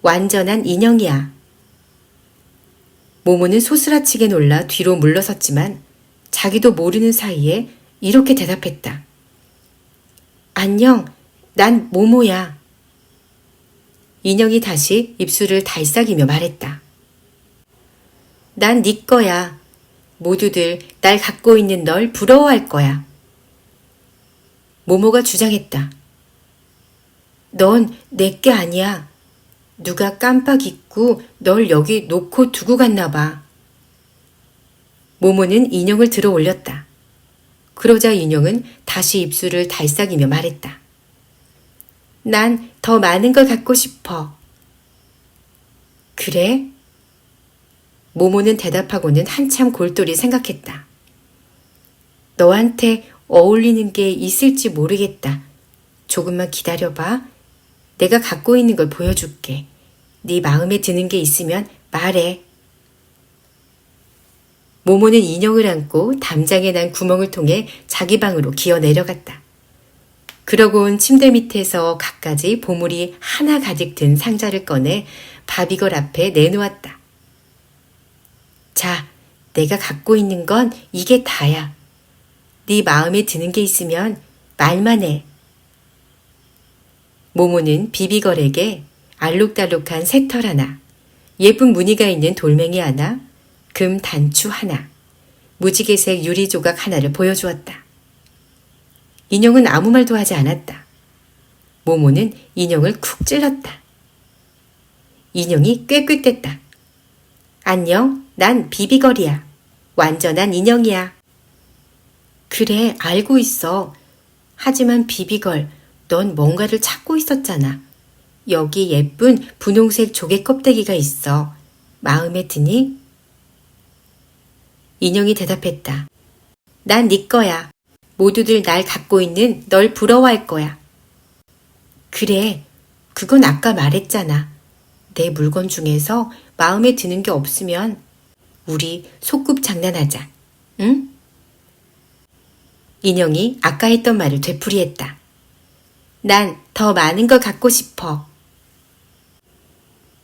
A: 완전한 인형이야. 모모는 소스라치게 놀라 뒤로 물러섰지만 자기도 모르는 사이에 이렇게 대답했다. 안녕, 난 모모야. 인형이 다시 입술을 달싹이며 말했다. 난 네 거야. 모두들 날 갖고 있는 널 부러워할 거야. 모모가 주장했다. 넌 내게 아니야. 누가 깜빡 잊고 널 여기 놓고 두고 갔나 봐. 모모는 인형을 들어 올렸다. 그러자 인형은 다시 입술을 달싹이며 말했다. 난 더 많은 걸 갖고 싶어. 그래? 모모는 대답하고는 한참 골똘히 생각했다. 너한테 어울리는 게 있을지 모르겠다. 조금만 기다려봐. 내가 갖고 있는 걸 보여줄게. 네 마음에 드는 게 있으면 말해. 모모는 인형을 안고 담장에 난 구멍을 통해 자기 방으로 기어 내려갔다. 그러곤 침대 밑에서 갖가지 보물이 하나 가득 든 상자를 꺼내 바비걸 앞에 내놓았다. 자, 내가 갖고 있는 건 이게 다야. 네 마음에 드는 게 있으면 말만 해. 모모는 비비걸에게 알록달록한 새털 하나, 예쁜 무늬가 있는 돌멩이 하나, 금 단추 하나, 무지개색 유리 조각 하나를 보여주었다. 인형은 아무 말도 하지 않았다. 모모는 인형을 쿡 찔렀다. 인형이 꾀꾀댔다. 안녕, 난 비비걸이야. 완전한 인형이야. 그래, 알고 있어. 하지만 비비걸, 넌 뭔가를 찾고 있었잖아. 여기 예쁜 분홍색 조개 껍데기가 있어. 마음에 드니? 인형이 대답했다. 난 네 거야. 모두들 날 갖고 있는 널 부러워할 거야. 그래, 그건 아까 말했잖아. 내 물건 중에서 마음에 드는 게 없으면 우리 소꿉 장난하자. 응? 인형이 아까 했던 말을 되풀이했다. 난 더 많은 걸 갖고 싶어.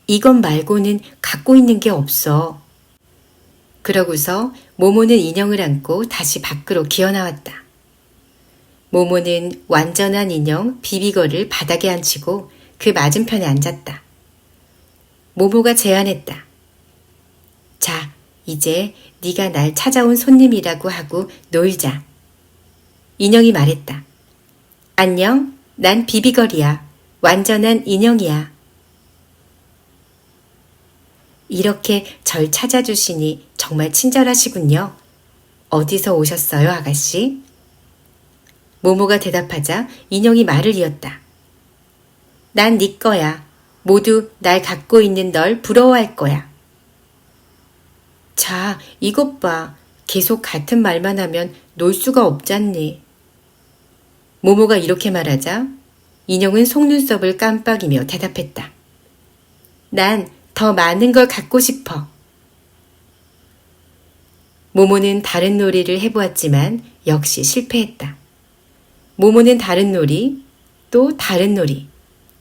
A: 이것 말고는 갖고 있는 게 없어. 그러고서 모모는 인형을 안고 다시 밖으로 기어나왔다. 모모는 완전한 인형 비비걸을 바닥에 앉히고 그 맞은편에 앉았다. 모모가 제안했다. 자, 이제 네가 날 찾아온 손님이라고 하고 놀자. 인형이 말했다. 안녕, 난 비비걸이야. 완전한 인형이야. 이렇게 절 찾아주시니 정말 친절하시군요. 어디서 오셨어요, 아가씨? 모모가 대답하자 인형이 말을 이었다. 난 네 거야. 모두 날 갖고 있는 널 부러워할 거야. 자, 이것 봐. 계속 같은 말만 하면 놀 수가 없잖니. 모모가 이렇게 말하자 인형은 속눈썹을 깜빡이며 대답했다. 난 더 많은 걸 갖고 싶어. 모모는 다른 놀이를 해보았지만 역시 실패했다. 모모는 다른 놀이, 또 다른 놀이,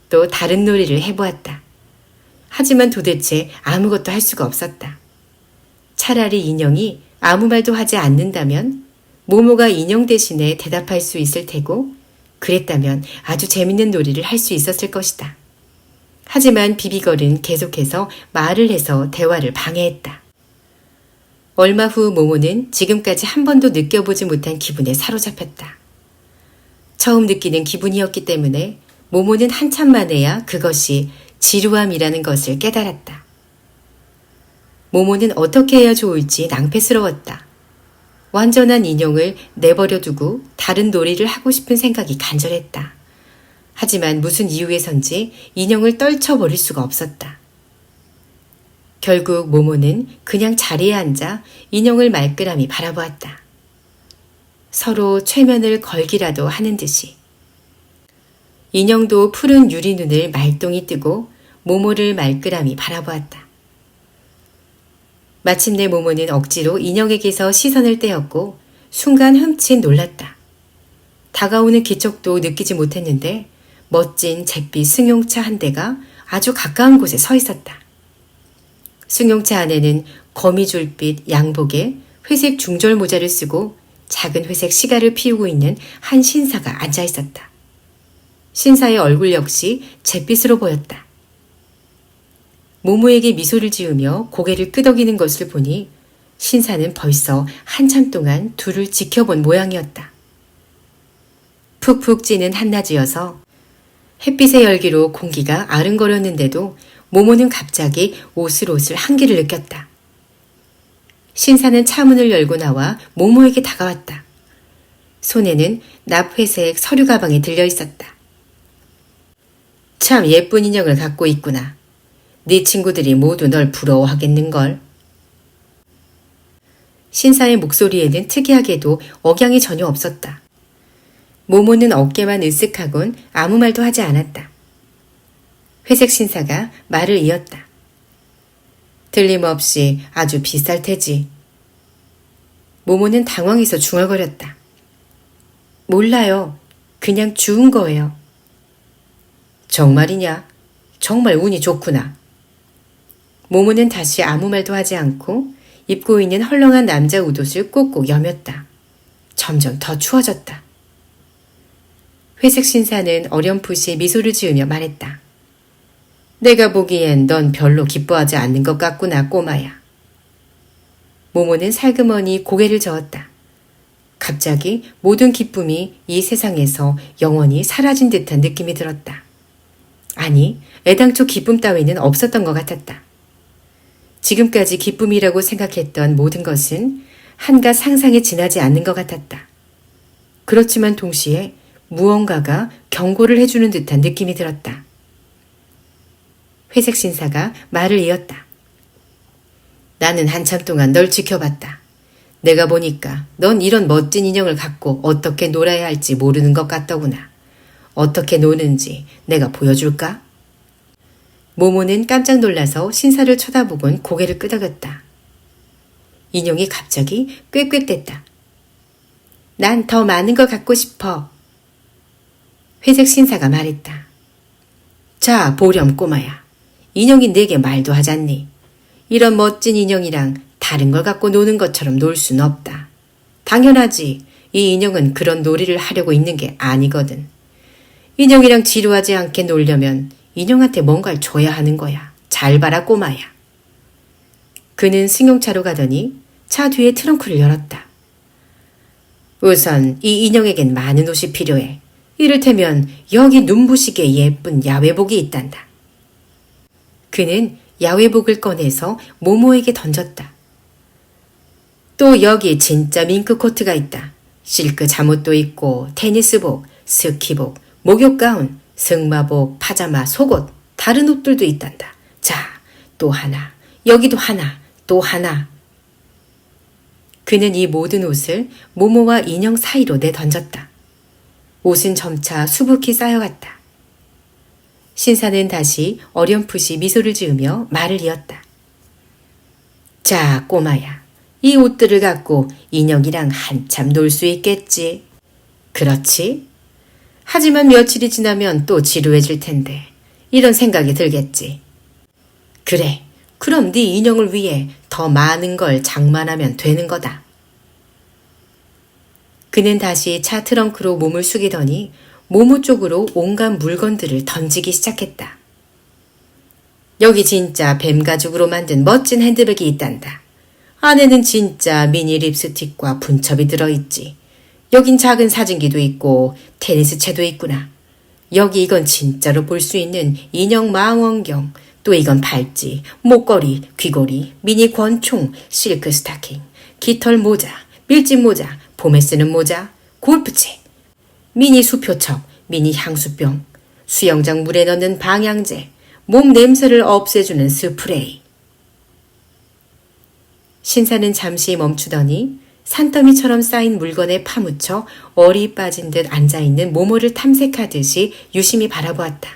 A: 또 다른 놀이를 해보았다. 하지만 도대체 아무것도 할 수가 없었다. 차라리 인형이 아무 말도 하지 않는다면 모모가 인형 대신에 대답할 수 있을 테고 그랬다면 아주 재밌는 놀이를 할 수 있었을 것이다. 하지만 비비걸은 계속해서 말을 해서 대화를 방해했다. 얼마 후 모모는 지금까지 한 번도 느껴보지 못한 기분에 사로잡혔다. 처음 느끼는 기분이었기 때문에 모모는 한참 만에야 그것이 지루함이라는 것을 깨달았다. 모모는 어떻게 해야 좋을지 낭패스러웠다. 완전한 인형을 내버려 두고 다른 놀이를 하고 싶은 생각이 간절했다. 하지만 무슨 이유에선지 인형을 떨쳐버릴 수가 없었다. 결국 모모는 그냥 자리에 앉아 인형을 말끄라미 바라보았다. 서로 최면을 걸기라도 하는 듯이. 인형도 푸른 유리눈을 말똥이 뜨고 모모를 말끄라미 바라보았다. 마침내 모모는 억지로 인형에게서 시선을 떼었고 순간 흠칫 놀랐다. 다가오는 기척도 느끼지 못했는데 멋진 잿빛 승용차 한 대가 아주 가까운 곳에 서 있었다. 승용차 안에는 거미줄빛 양복에 회색 중절 모자를 쓰고 작은 회색 시가를 피우고 있는 한 신사가 앉아 있었다. 신사의 얼굴 역시 잿빛으로 보였다. 모모에게 미소를 지으며 고개를 끄덕이는 것을 보니 신사는 벌써 한참 동안 둘을 지켜본 모양이었다. 푹푹 찌는 한낮이어서 햇빛의 열기로 공기가 아른거렸는데도 모모는 갑자기 오슬오슬 한기를 느꼈다. 신사는 차문을 열고 나와 모모에게 다가왔다. 손에는 납회색 서류 가방이 들려 있었다. 참 예쁜 인형을 갖고 있구나. 네 친구들이 모두 널 부러워하겠는걸. 신사의 목소리에는 특이하게도 억양이 전혀 없었다. 모모는 어깨만 으쓱하곤 아무 말도 하지 않았다. 회색 신사가 말을 이었다. 틀림없이 아주 비쌀 테지. 모모는 당황해서 중얼거렸다. 몰라요. 그냥 주운 거예요. 정말이냐? 정말 운이 좋구나. 모모는 다시 아무 말도 하지 않고 입고 있는 헐렁한 남자 웃옷을 꼭꼭 여몄다. 점점 더 추워졌다. 회색 신사는 어렴풋이 미소를 지으며 말했다. 내가 보기엔 넌 별로 기뻐하지 않는 것 같구나, 꼬마야. 모모는 살그머니 고개를 저었다. 갑자기 모든 기쁨이 이 세상에서 영원히 사라진 듯한 느낌이 들었다. 아니, 애당초 기쁨 따위는 없었던 것 같았다. 지금까지 기쁨이라고 생각했던 모든 것은 한갓 상상에 지나지 않는 것 같았다. 그렇지만 동시에 무언가가 경고를 해주는 듯한 느낌이 들었다. 회색 신사가 말을 이었다. 나는 한참 동안 널 지켜봤다. 내가 보니까 넌 이런 멋진 인형을 갖고 어떻게 놀아야 할지 모르는 것 같더구나. 어떻게 노는지 내가 보여줄까? 모모는 깜짝 놀라서 신사를 쳐다보곤 고개를 끄덕였다. 인형이 갑자기 꽥꽥댔다. 난 더 많은 걸 갖고 싶어. 회색 신사가 말했다. 자, 보렴 꼬마야. 인형이 내게 말도 하잖니. 이런 멋진 인형이랑 다른 걸 갖고 노는 것처럼 놀 순 없다. 당연하지. 이 인형은 그런 놀이를 하려고 있는 게 아니거든. 인형이랑 지루하지 않게 놀려면 인형한테 뭔가를 줘야 하는 거야. 잘 봐라 꼬마야. 그는 승용차로 가더니 차 뒤에 트렁크를 열었다. 우선 이 인형에겐 많은 옷이 필요해. 이를테면 여기 눈부시게 예쁜 야외복이 있단다. 그는 야외복을 꺼내서 모모에게 던졌다. 또 여기 진짜 밍크 코트가 있다. 실크 잠옷도 있고 테니스복, 스키복, 목욕 가운, 승마복, 파자마, 속옷, 다른 옷들도 있단다. 자, 또 하나, 여기도 하나, 또 하나. 그는 이 모든 옷을 모모와 인형 사이로 내던졌다. 옷은 점차 수북히 쌓여갔다. 신사는 다시 어렴풋이 미소를 지으며 말을 이었다. 자, 꼬마야. 이 옷들을 갖고 인형이랑 한참 놀 수 있겠지. 그렇지? 하지만 며칠이 지나면 또 지루해질 텐데 이런 생각이 들겠지. 그래, 그럼 네 인형을 위해 더 많은 걸 장만하면 되는 거다. 그는 다시 차 트렁크로 몸을 숙이더니 모모 쪽으로 온갖 물건들을 던지기 시작했다. 여기 진짜 뱀 가죽으로 만든 멋진 핸드백이 있단다. 안에는 진짜 미니 립스틱과 분첩이 들어있지. 여긴 작은 사진기도 있고 테니스채도 있구나. 여기 이건 진짜로 볼 수 있는 인형 망원경, 또 이건 팔찌, 목걸이, 귀걸이, 미니 권총, 실크 스타킹, 깃털 모자, 밀짚 모자, 봄에 쓰는 모자, 골프채, 미니 수표첩, 미니 향수병, 수영장 물에 넣는 방향제, 몸 냄새를 없애주는 스프레이. 신사는 잠시 멈추더니 산더미처럼 쌓인 물건에 파묻혀 얼이 빠진 듯 앉아있는 모모를 탐색하듯이 유심히 바라보았다.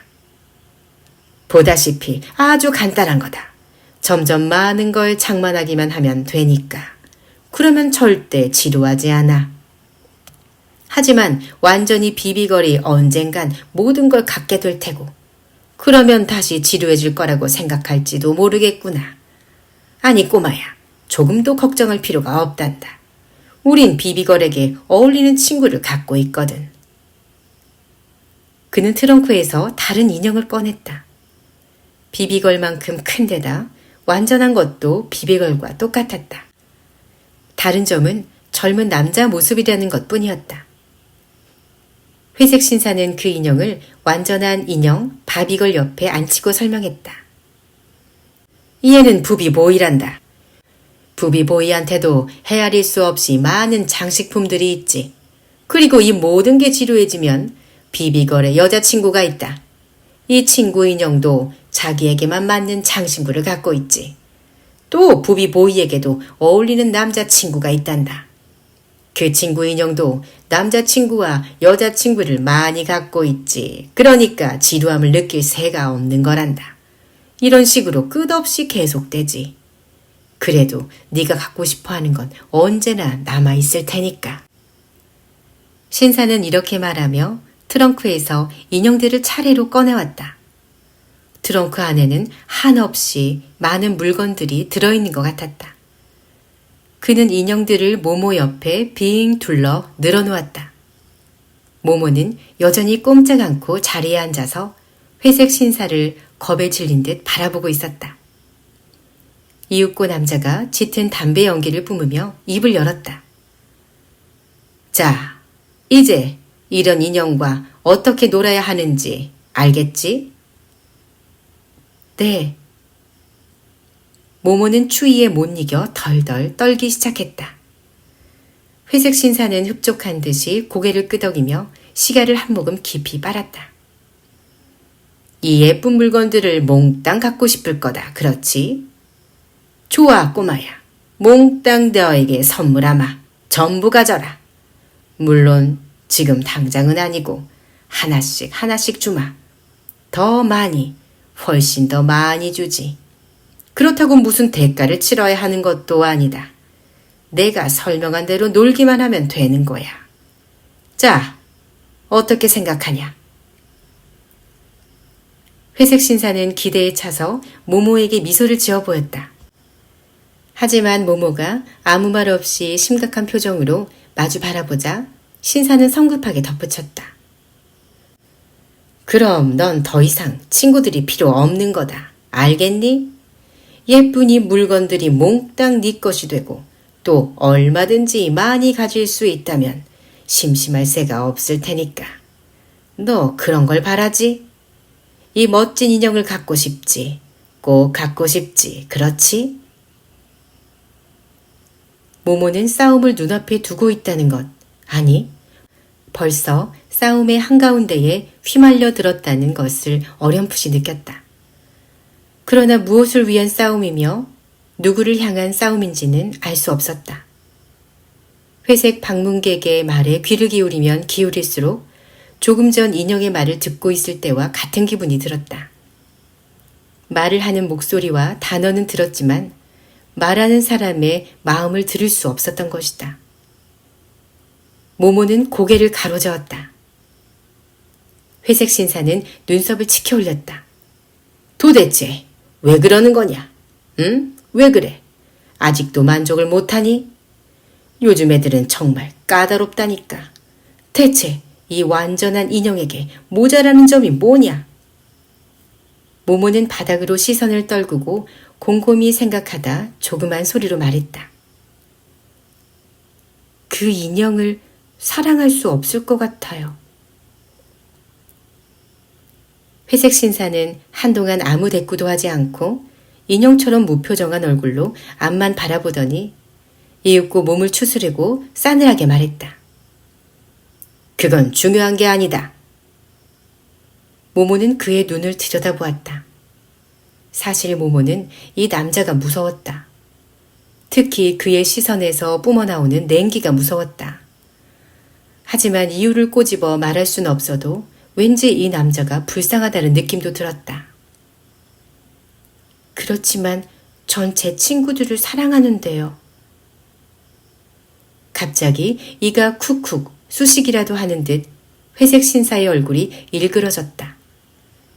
A: 보다시피 아주 간단한 거다. 점점 많은 걸 장만하기만 하면 되니까. 그러면 절대 지루하지 않아. 하지만 완전히 비비거리 언젠간 모든 걸 갖게 될 테고 그러면 다시 지루해질 거라고 생각할지도 모르겠구나. 아니 꼬마야, 조금도 걱정할 필요가 없단다. 우린 비비걸에게 어울리는 친구를 갖고 있거든. 그는 트렁크에서 다른 인형을 꺼냈다. 비비걸만큼 큰 데다 완전한 것도 비비걸과 똑같았다. 다른 점은 젊은 남자 모습이라는 것뿐이었다. 회색 신사는 그 인형을 완전한 인형 바비걸 옆에 앉히고 설명했다. 얘는 부비보이란다. 부비보이한테도 헤아릴 수 없이 많은 장식품들이 있지. 그리고 이 모든 게 지루해지면 비비걸의 여자친구가 있다. 이 친구 인형도 자기에게만 맞는 장신구를 갖고 있지. 또 부비보이에게도 어울리는 남자친구가 있단다. 그 친구 인형도 남자친구와 여자친구를 많이 갖고 있지. 그러니까 지루함을 느낄 새가 없는 거란다. 이런 식으로 끝없이 계속되지. 그래도 네가 갖고 싶어하는 건 언제나 남아있을 테니까. 신사는 이렇게 말하며 트렁크에서 인형들을 차례로 꺼내왔다. 트렁크 안에는 한없이 많은 물건들이 들어있는 것 같았다. 그는 인형들을 모모 옆에 빙 둘러 늘어놓았다. 모모는 여전히 꼼짝 않고 자리에 앉아서 회색 신사를 겁에 질린 듯 바라보고 있었다. 이윽고 남자가 짙은 담배 연기를 뿜으며 입을 열었다. 자, 이제 이런 인형과 어떻게 놀아야 하는지 알겠지? 네. 모모는 추위에 못 이겨 덜덜 떨기 시작했다. 회색 신사는 흡족한 듯이 고개를 끄덕이며 시가를 한 모금 깊이 빨았다. 이 예쁜 물건들을 몽땅 갖고 싶을 거다. 그렇지? 좋아, 꼬마야. 몽땅 너에게 선물하마. 전부 가져라. 물론 지금 당장은 아니고 하나씩 주마. 더 많이, 훨씬 더 많이 주지. 그렇다고 무슨 대가를 치러야 하는 것도 아니다. 내가 설명한 대로 놀기만 하면 되는 거야. 자, 어떻게 생각하냐? 회색 신사는 기대에 차서 모모에게 미소를 지어 보였다. 하지만 모모가 아무 말 없이 심각한 표정으로 마주 바라보자 신사는 성급하게 덧붙였다. 그럼 넌 더 이상 친구들이 필요 없는 거다. 알겠니? 예쁜 이 물건들이 몽땅 네 것이 되고 또 얼마든지 많이 가질 수 있다면 심심할 새가 없을 테니까. 너 그런 걸 바라지? 이 멋진 인형을 갖고 싶지. 꼭 갖고 싶지. 그렇지? 모모는 싸움을 눈앞에 두고 있다는 것, 아니, 벌써 싸움의 한가운데에 휘말려 들었다는 것을 어렴풋이 느꼈다. 그러나 무엇을 위한 싸움이며 누구를 향한 싸움인지는 알 수 없었다. 회색 방문객의 말에 귀를 기울이면 기울일수록 조금 전 인형의 말을 듣고 있을 때와 같은 기분이 들었다. 말을 하는 목소리와 단어는 들었지만 말하는 사람의 마음을 들을 수 없었던 것이다. 모모는 고개를 가로저었다. 회색 신사는 눈썹을 치켜 올렸다. 도대체 왜 그러는 거냐? 응? 왜 그래? 아직도 만족을 못하니? 요즘 애들은 정말 까다롭다니까. 대체 이 완전한 인형에게 모자라는 점이 뭐냐? 모모는 바닥으로 시선을 떨구고 곰곰이 생각하다 조그만 소리로 말했다. 그 인형을 사랑할 수 없을 것 같아요. 회색 신사는 한동안 아무 대꾸도 하지 않고 인형처럼 무표정한 얼굴로 앞만 바라보더니 이윽고 몸을 추스르고 싸늘하게 말했다. 그건 중요한 게 아니다. 모모는 그의 눈을 들여다보았다. 사실 모모는 이 남자가 무서웠다. 특히 그의 시선에서 뿜어나오는 냉기가 무서웠다. 하지만 이유를 꼬집어 말할 수는 없어도 왠지 이 남자가 불쌍하다는 느낌도 들었다. 그렇지만 전 제 친구들을 사랑하는데요. 갑자기 이가 쿡쿡 수식이라도 하는 듯 회색 신사의 얼굴이 일그러졌다.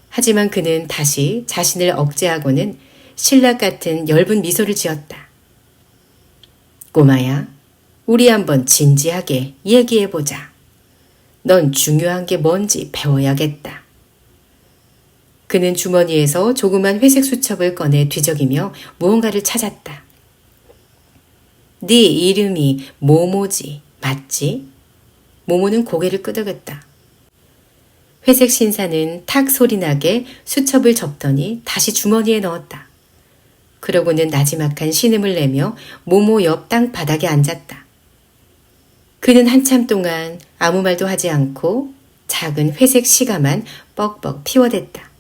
A: 하지만 그는 다시 자신을 억제하고는 신락 같은 엷은 미소를 지었다. 꼬마야, 우리 한번 진지하게 얘기해보자. 넌 중요한 게 뭔지 배워야겠다. 그는 주머니에서 조그만 회색 수첩을 꺼내 뒤적이며 무언가를 찾았다. 네 이름이 모모지, 맞지? 모모는 고개를 끄덕였다. 회색 신사는 탁 소리나게 수첩을 접더니 다시 주머니에 넣었다. 그러고는 나지막한 신음을 내며 모모 옆 땅바닥에 앉았다. 그는 한참 동안 아무 말도 하지 않고 작은 회색 시가만 뻑뻑 피워댔다.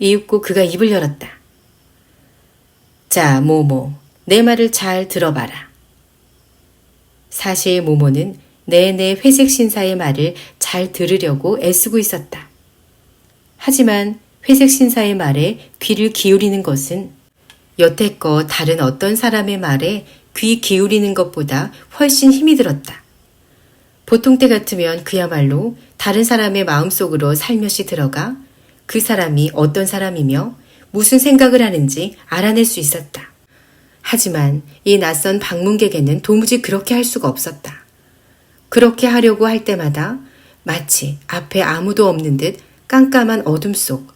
A: 이윽고 그가 입을 열었다. 자, 모모, 내 말을 잘 들어봐라. 사실 모모는 내내 회색 신사의 말을 잘 들으려고 애쓰고 있었다. 하지만 회색 신사의 말에 귀를 기울이는 것은 여태껏 다른 어떤 사람의 말에 귀 기울이는 것보다 훨씬 힘이 들었다. 보통 때 같으면 그야말로 다른 사람의 마음속으로 살며시 들어가 그 사람이 어떤 사람이며 무슨 생각을 하는지 알아낼 수 있었다. 하지만 이 낯선 방문객에는 도무지 그렇게 할 수가 없었다. 그렇게 하려고 할 때마다 마치 앞에 아무도 없는 듯 깜깜한 어둠 속,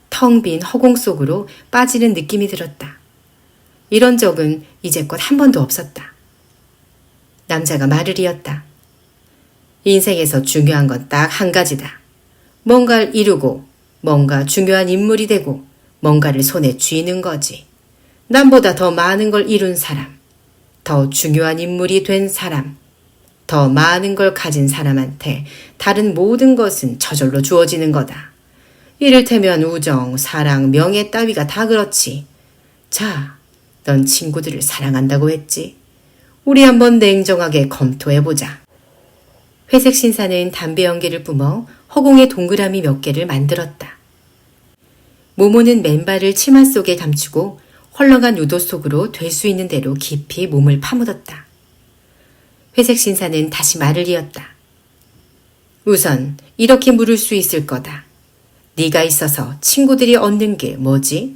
A: 텅 빈 허공 속으로 빠지는 느낌이 들었다. 이런 적은 이제껏 한 번도 없었다. 남자가 말을 이었다. 인생에서 중요한 건 딱 한 가지다. 뭔가를 이루고 뭔가 중요한 인물이 되고 뭔가를 손에 쥐는 거지. 남보다 더 많은 걸 이룬 사람, 더 중요한 인물이 된 사람, 더 많은 걸 가진 사람한테 다른 모든 것은 저절로 주어지는 거다. 이를테면 우정, 사랑, 명예 따위가 다 그렇지. 자, 넌 친구들을 사랑한다고 했지. 우리 한번 냉정하게 검토해보자. 회색 신사는 담배 연기를 뿜어 허공에 동그라미 몇 개를 만들었다. 모모는 맨발을 치마 속에 감추고 헐렁한 요도 속으로 될 수 있는 대로 깊이 몸을 파묻었다. 회색 신사는 다시 말을 이었다. 우선 이렇게 물을 수 있을 거다. 네가 있어서 친구들이 얻는 게 뭐지?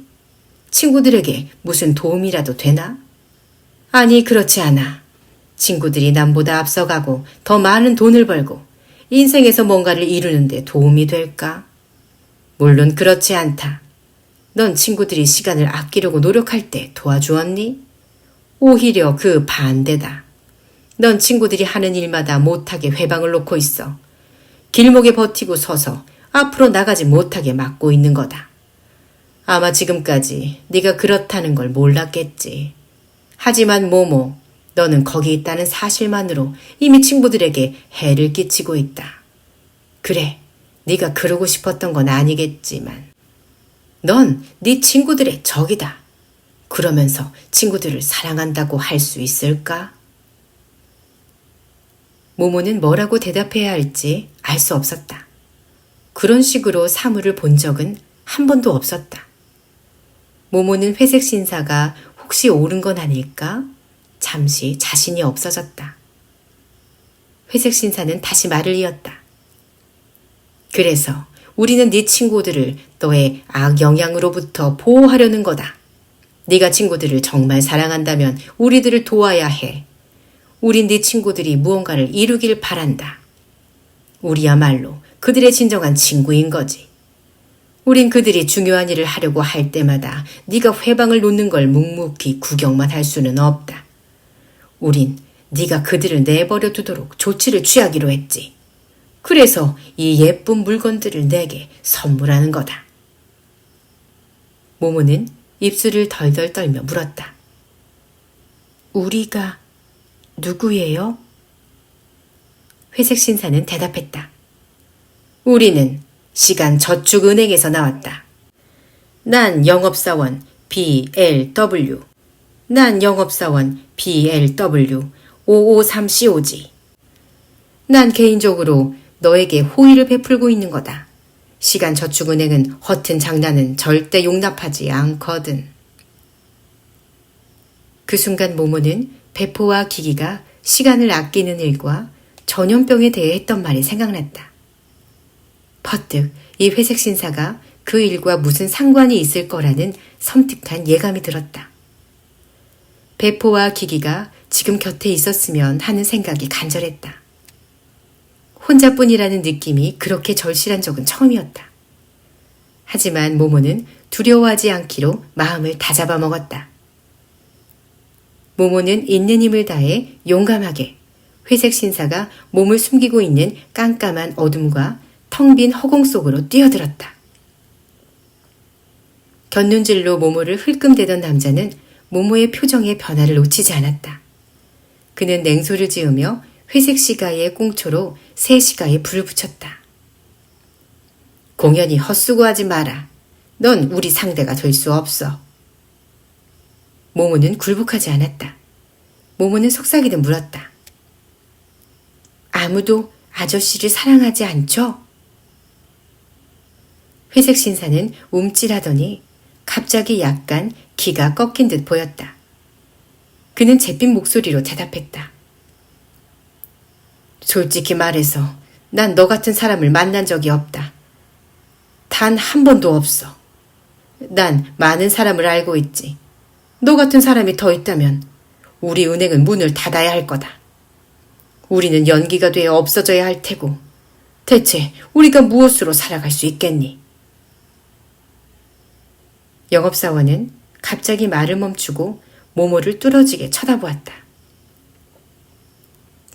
A: 친구들에게 무슨 도움이라도 되나? 아니, 그렇지 않아. 친구들이 남보다 앞서가고 더 많은 돈을 벌고 인생에서 뭔가를 이루는데 도움이 될까? 물론 그렇지 않다. 넌 친구들이 시간을 아끼려고 노력할 때 도와주었니? 오히려 그 반대다. 넌 친구들이 하는 일마다 못하게 회방을 놓고 있어. 길목에 버티고 서서 앞으로 나가지 못하게 막고 있는 거다. 아마 지금까지 네가 그렇다는 걸 몰랐겠지. 하지만 모모, 너는 거기 있다는 사실만으로 이미 친구들에게 해를 끼치고 있다. 그래, 네가 그러고 싶었던 건 아니겠지만 넌 네 친구들의 적이다. 그러면서 친구들을 사랑한다고 할 수 있을까? 모모는 뭐라고 대답해야 할지 알 수 없었다. 그런 식으로 사물을 본 적은 한 번도 없었다. 모모는 회색 신사가 혹시 옳은 건 아닐까? 잠시 자신이 없어졌다. 회색 신사는 다시 말을 이었다. 그래서 우리는 네 친구들을 너의 악 영향으로부터 보호하려는 거다. 네가 친구들을 정말 사랑한다면 우리들을 도와야 해. 우린 네 친구들이 무언가를 이루길 바란다. 우리야말로 그들의 진정한 친구인 거지. 우린 그들이 중요한 일을 하려고 할 때마다 네가 회방을 놓는 걸 묵묵히 구경만 할 수는 없다. 우린 네가 그들을 내버려 두도록 조치를 취하기로 했지. 그래서 이 예쁜 물건들을 내게 선물하는 거다. 모모는 입술을 덜덜 떨며 물었다. 우리가 누구예요? 회색 신사는 대답했다. 우리는 시간저축은행에서 나왔다. 난 영업사원 BLW. 난 영업사원 BLW 553COG. 난 개인적으로 너에게 호의를 베풀고 있는 거다. 시간저축은행은 허튼 장난은 절대 용납하지 않거든. 그 순간 모모는 배포와 기기가 시간을 아끼는 일과 전염병에 대해 했던 말이 생각났다. 퍼뜩 이 회색 신사가 그 일과 무슨 상관이 있을 거라는 섬뜩한 예감이 들었다. 배포와 기기가 지금 곁에 있었으면 하는 생각이 간절했다. 혼자뿐이라는 느낌이 그렇게 절실한 적은 처음이었다. 하지만 모모는 두려워하지 않기로 마음을 다잡아 먹었다. 모모는 있는 힘을 다해 용감하게 회색 신사가 몸을 숨기고 있는 깜깜한 어둠과 텅 빈 허공 속으로 뛰어들었다. 곁눈질로 모모를 흘끔대던 남자는 모모의 표정의 변화를 놓치지 않았다. 그는 냉소를 지으며 회색 시가의 꽁초로 새 시가에 불을 붙였다. 공연히 헛수고하지 마라. 넌 우리 상대가 될 수 없어. 모모는 굴복하지 않았다. 모모는 속삭이듯 물었다. 아무도 아저씨를 사랑하지 않죠? 회색 신사는 움찔하더니 갑자기 약간 기가 꺾인 듯 보였다. 그는 재빛 목소리로 대답했다. 솔직히 말해서 난 너 같은 사람을 만난 적이 없다. 단 한 번도 없어. 난 많은 사람을 알고 있지. 너 같은 사람이 더 있다면 우리 은행은 문을 닫아야 할 거다. 우리는 연기가 되어 없어져야 할 테고 대체 우리가 무엇으로 살아갈 수 있겠니? 영업사원은 갑자기 말을 멈추고 모모를 뚫어지게 쳐다보았다.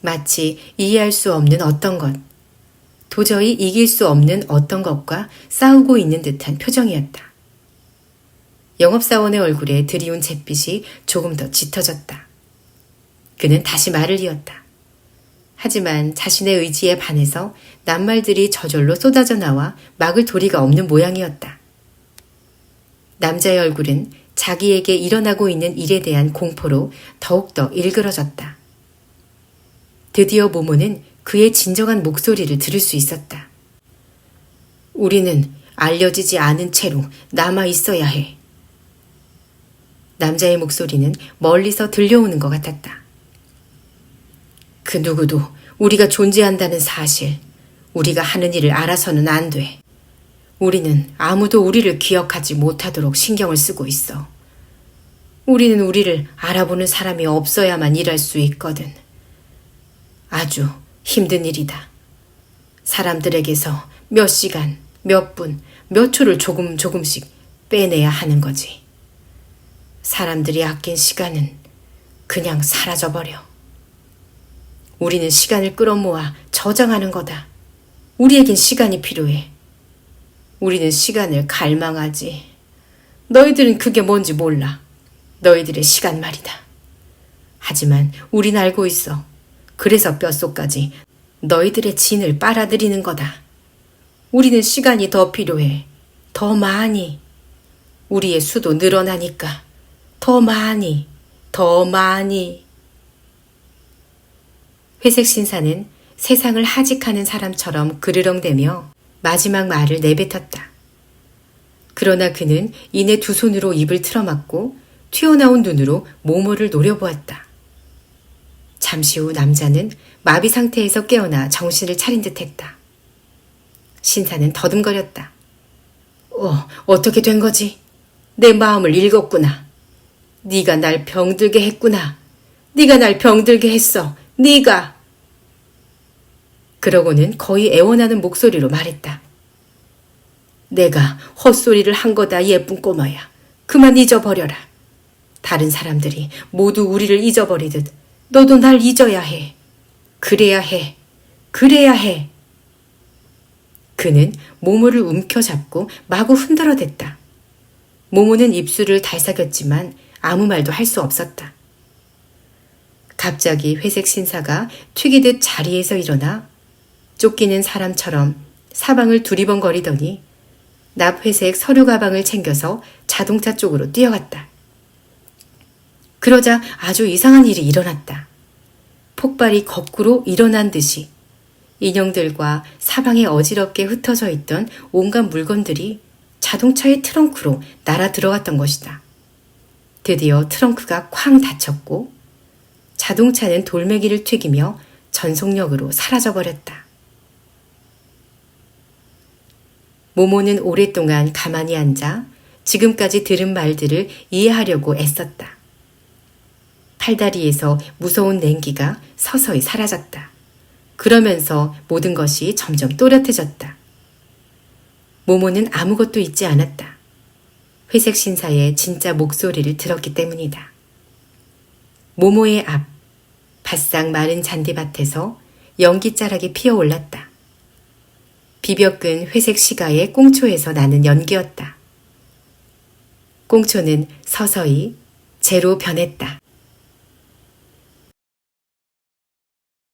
A: 마치 이해할 수 없는 어떤 것, 도저히 이길 수 없는 어떤 것과 싸우고 있는 듯한 표정이었다. 영업사원의 얼굴에 드리운 잿빛이 조금 더 짙어졌다. 그는 다시 말을 이었다. 하지만 자신의 의지에 반해서 낱말들이 저절로 쏟아져 나와 막을 도리가 없는 모양이었다. 남자의 얼굴은 자기에게 일어나고 있는 일에 대한 공포로 더욱더 일그러졌다. 드디어 모모는 그의 진정한 목소리를 들을 수 있었다. 우리는 알려지지 않은 채로 남아 있어야 해. 남자의 목소리는 멀리서 들려오는 것 같았다. 그 누구도 우리가 존재한다는 사실, 우리가 하는 일을 알아서는 안 돼. 우리는 아무도 우리를 기억하지 못하도록 신경을 쓰고 있어. 우리는 우리를 알아보는 사람이 없어야만 일할 수 있거든. 아주 힘든 일이다. 사람들에게서 몇 시간, 몇 분, 몇 초를 조금씩 빼내야 하는 거지. 사람들이 아낀 시간은 그냥 사라져버려. 우리는 시간을 끌어모아 저장하는 거다. 우리에겐 시간이 필요해. 우리는 시간을 갈망하지. 너희들은 그게 뭔지 몰라. 너희들의 시간 말이다. 하지만 우린 알고 있어. 그래서 뼛속까지 너희들의 진을 빨아들이는 거다. 우리는 시간이 더 필요해. 더 많이. 우리의 수도 늘어나니까. 더 많이. 더 많이. 회색 신사는 세상을 하직하는 사람처럼 그르렁대며 마지막 말을 내뱉었다. 그러나 그는 이내 두 손으로 입을 틀어막고 튀어나온 눈으로 모모를 노려보았다. 잠시 후 남자는 마비 상태에서 깨어나 정신을 차린 듯했다. 신사는 더듬거렸다. 어떻게 된 거지? 내 마음을 읽었구나. 네가 날 병들게 했구나. 네가 날 병들게 했어. 네가. 그러고는 거의 애원하는 목소리로 말했다. 내가 헛소리를 한 거다, 예쁜 꼬마야. 그만 잊어버려라. 다른 사람들이 모두 우리를 잊어버리듯 너도 날 잊어야 해. 그래야 해. 그래야 해. 그는 모모를 움켜잡고 마구 흔들어댔다. 모모는 입술을 달싹였지만 아무 말도 할 수 없었다. 갑자기 회색 신사가 튀기듯 자리에서 일어나 쫓기는 사람처럼 사방을 두리번거리더니 납회색 서류 가방을 챙겨서 자동차 쪽으로 뛰어갔다. 그러자 아주 이상한 일이 일어났다. 폭발이 거꾸로 일어난 듯이 인형들과 사방에 어지럽게 흩어져 있던 온갖 물건들이 자동차의 트렁크로 날아 들어갔던 것이다. 드디어 트렁크가 쾅 닫혔고 자동차는 돌멩이를 튀기며 전속력으로 사라져버렸다. 모모는 오랫동안 가만히 앉아 지금까지 들은 말들을 이해하려고 애썼다. 팔다리에서 무서운 냉기가 서서히 사라졌다. 그러면서 모든 것이 점점 또렷해졌다. 모모는 아무것도 잊지 않았다. 회색 신사의 진짜 목소리를 들었기 때문이다. 모모의 앞, 바싹 마른 잔디밭에서 연기자락이 피어올랐다. 비벼끈 회색 시가의 꽁초에서 나는 연기였다. 꽁초는 서서히 재로 변했다.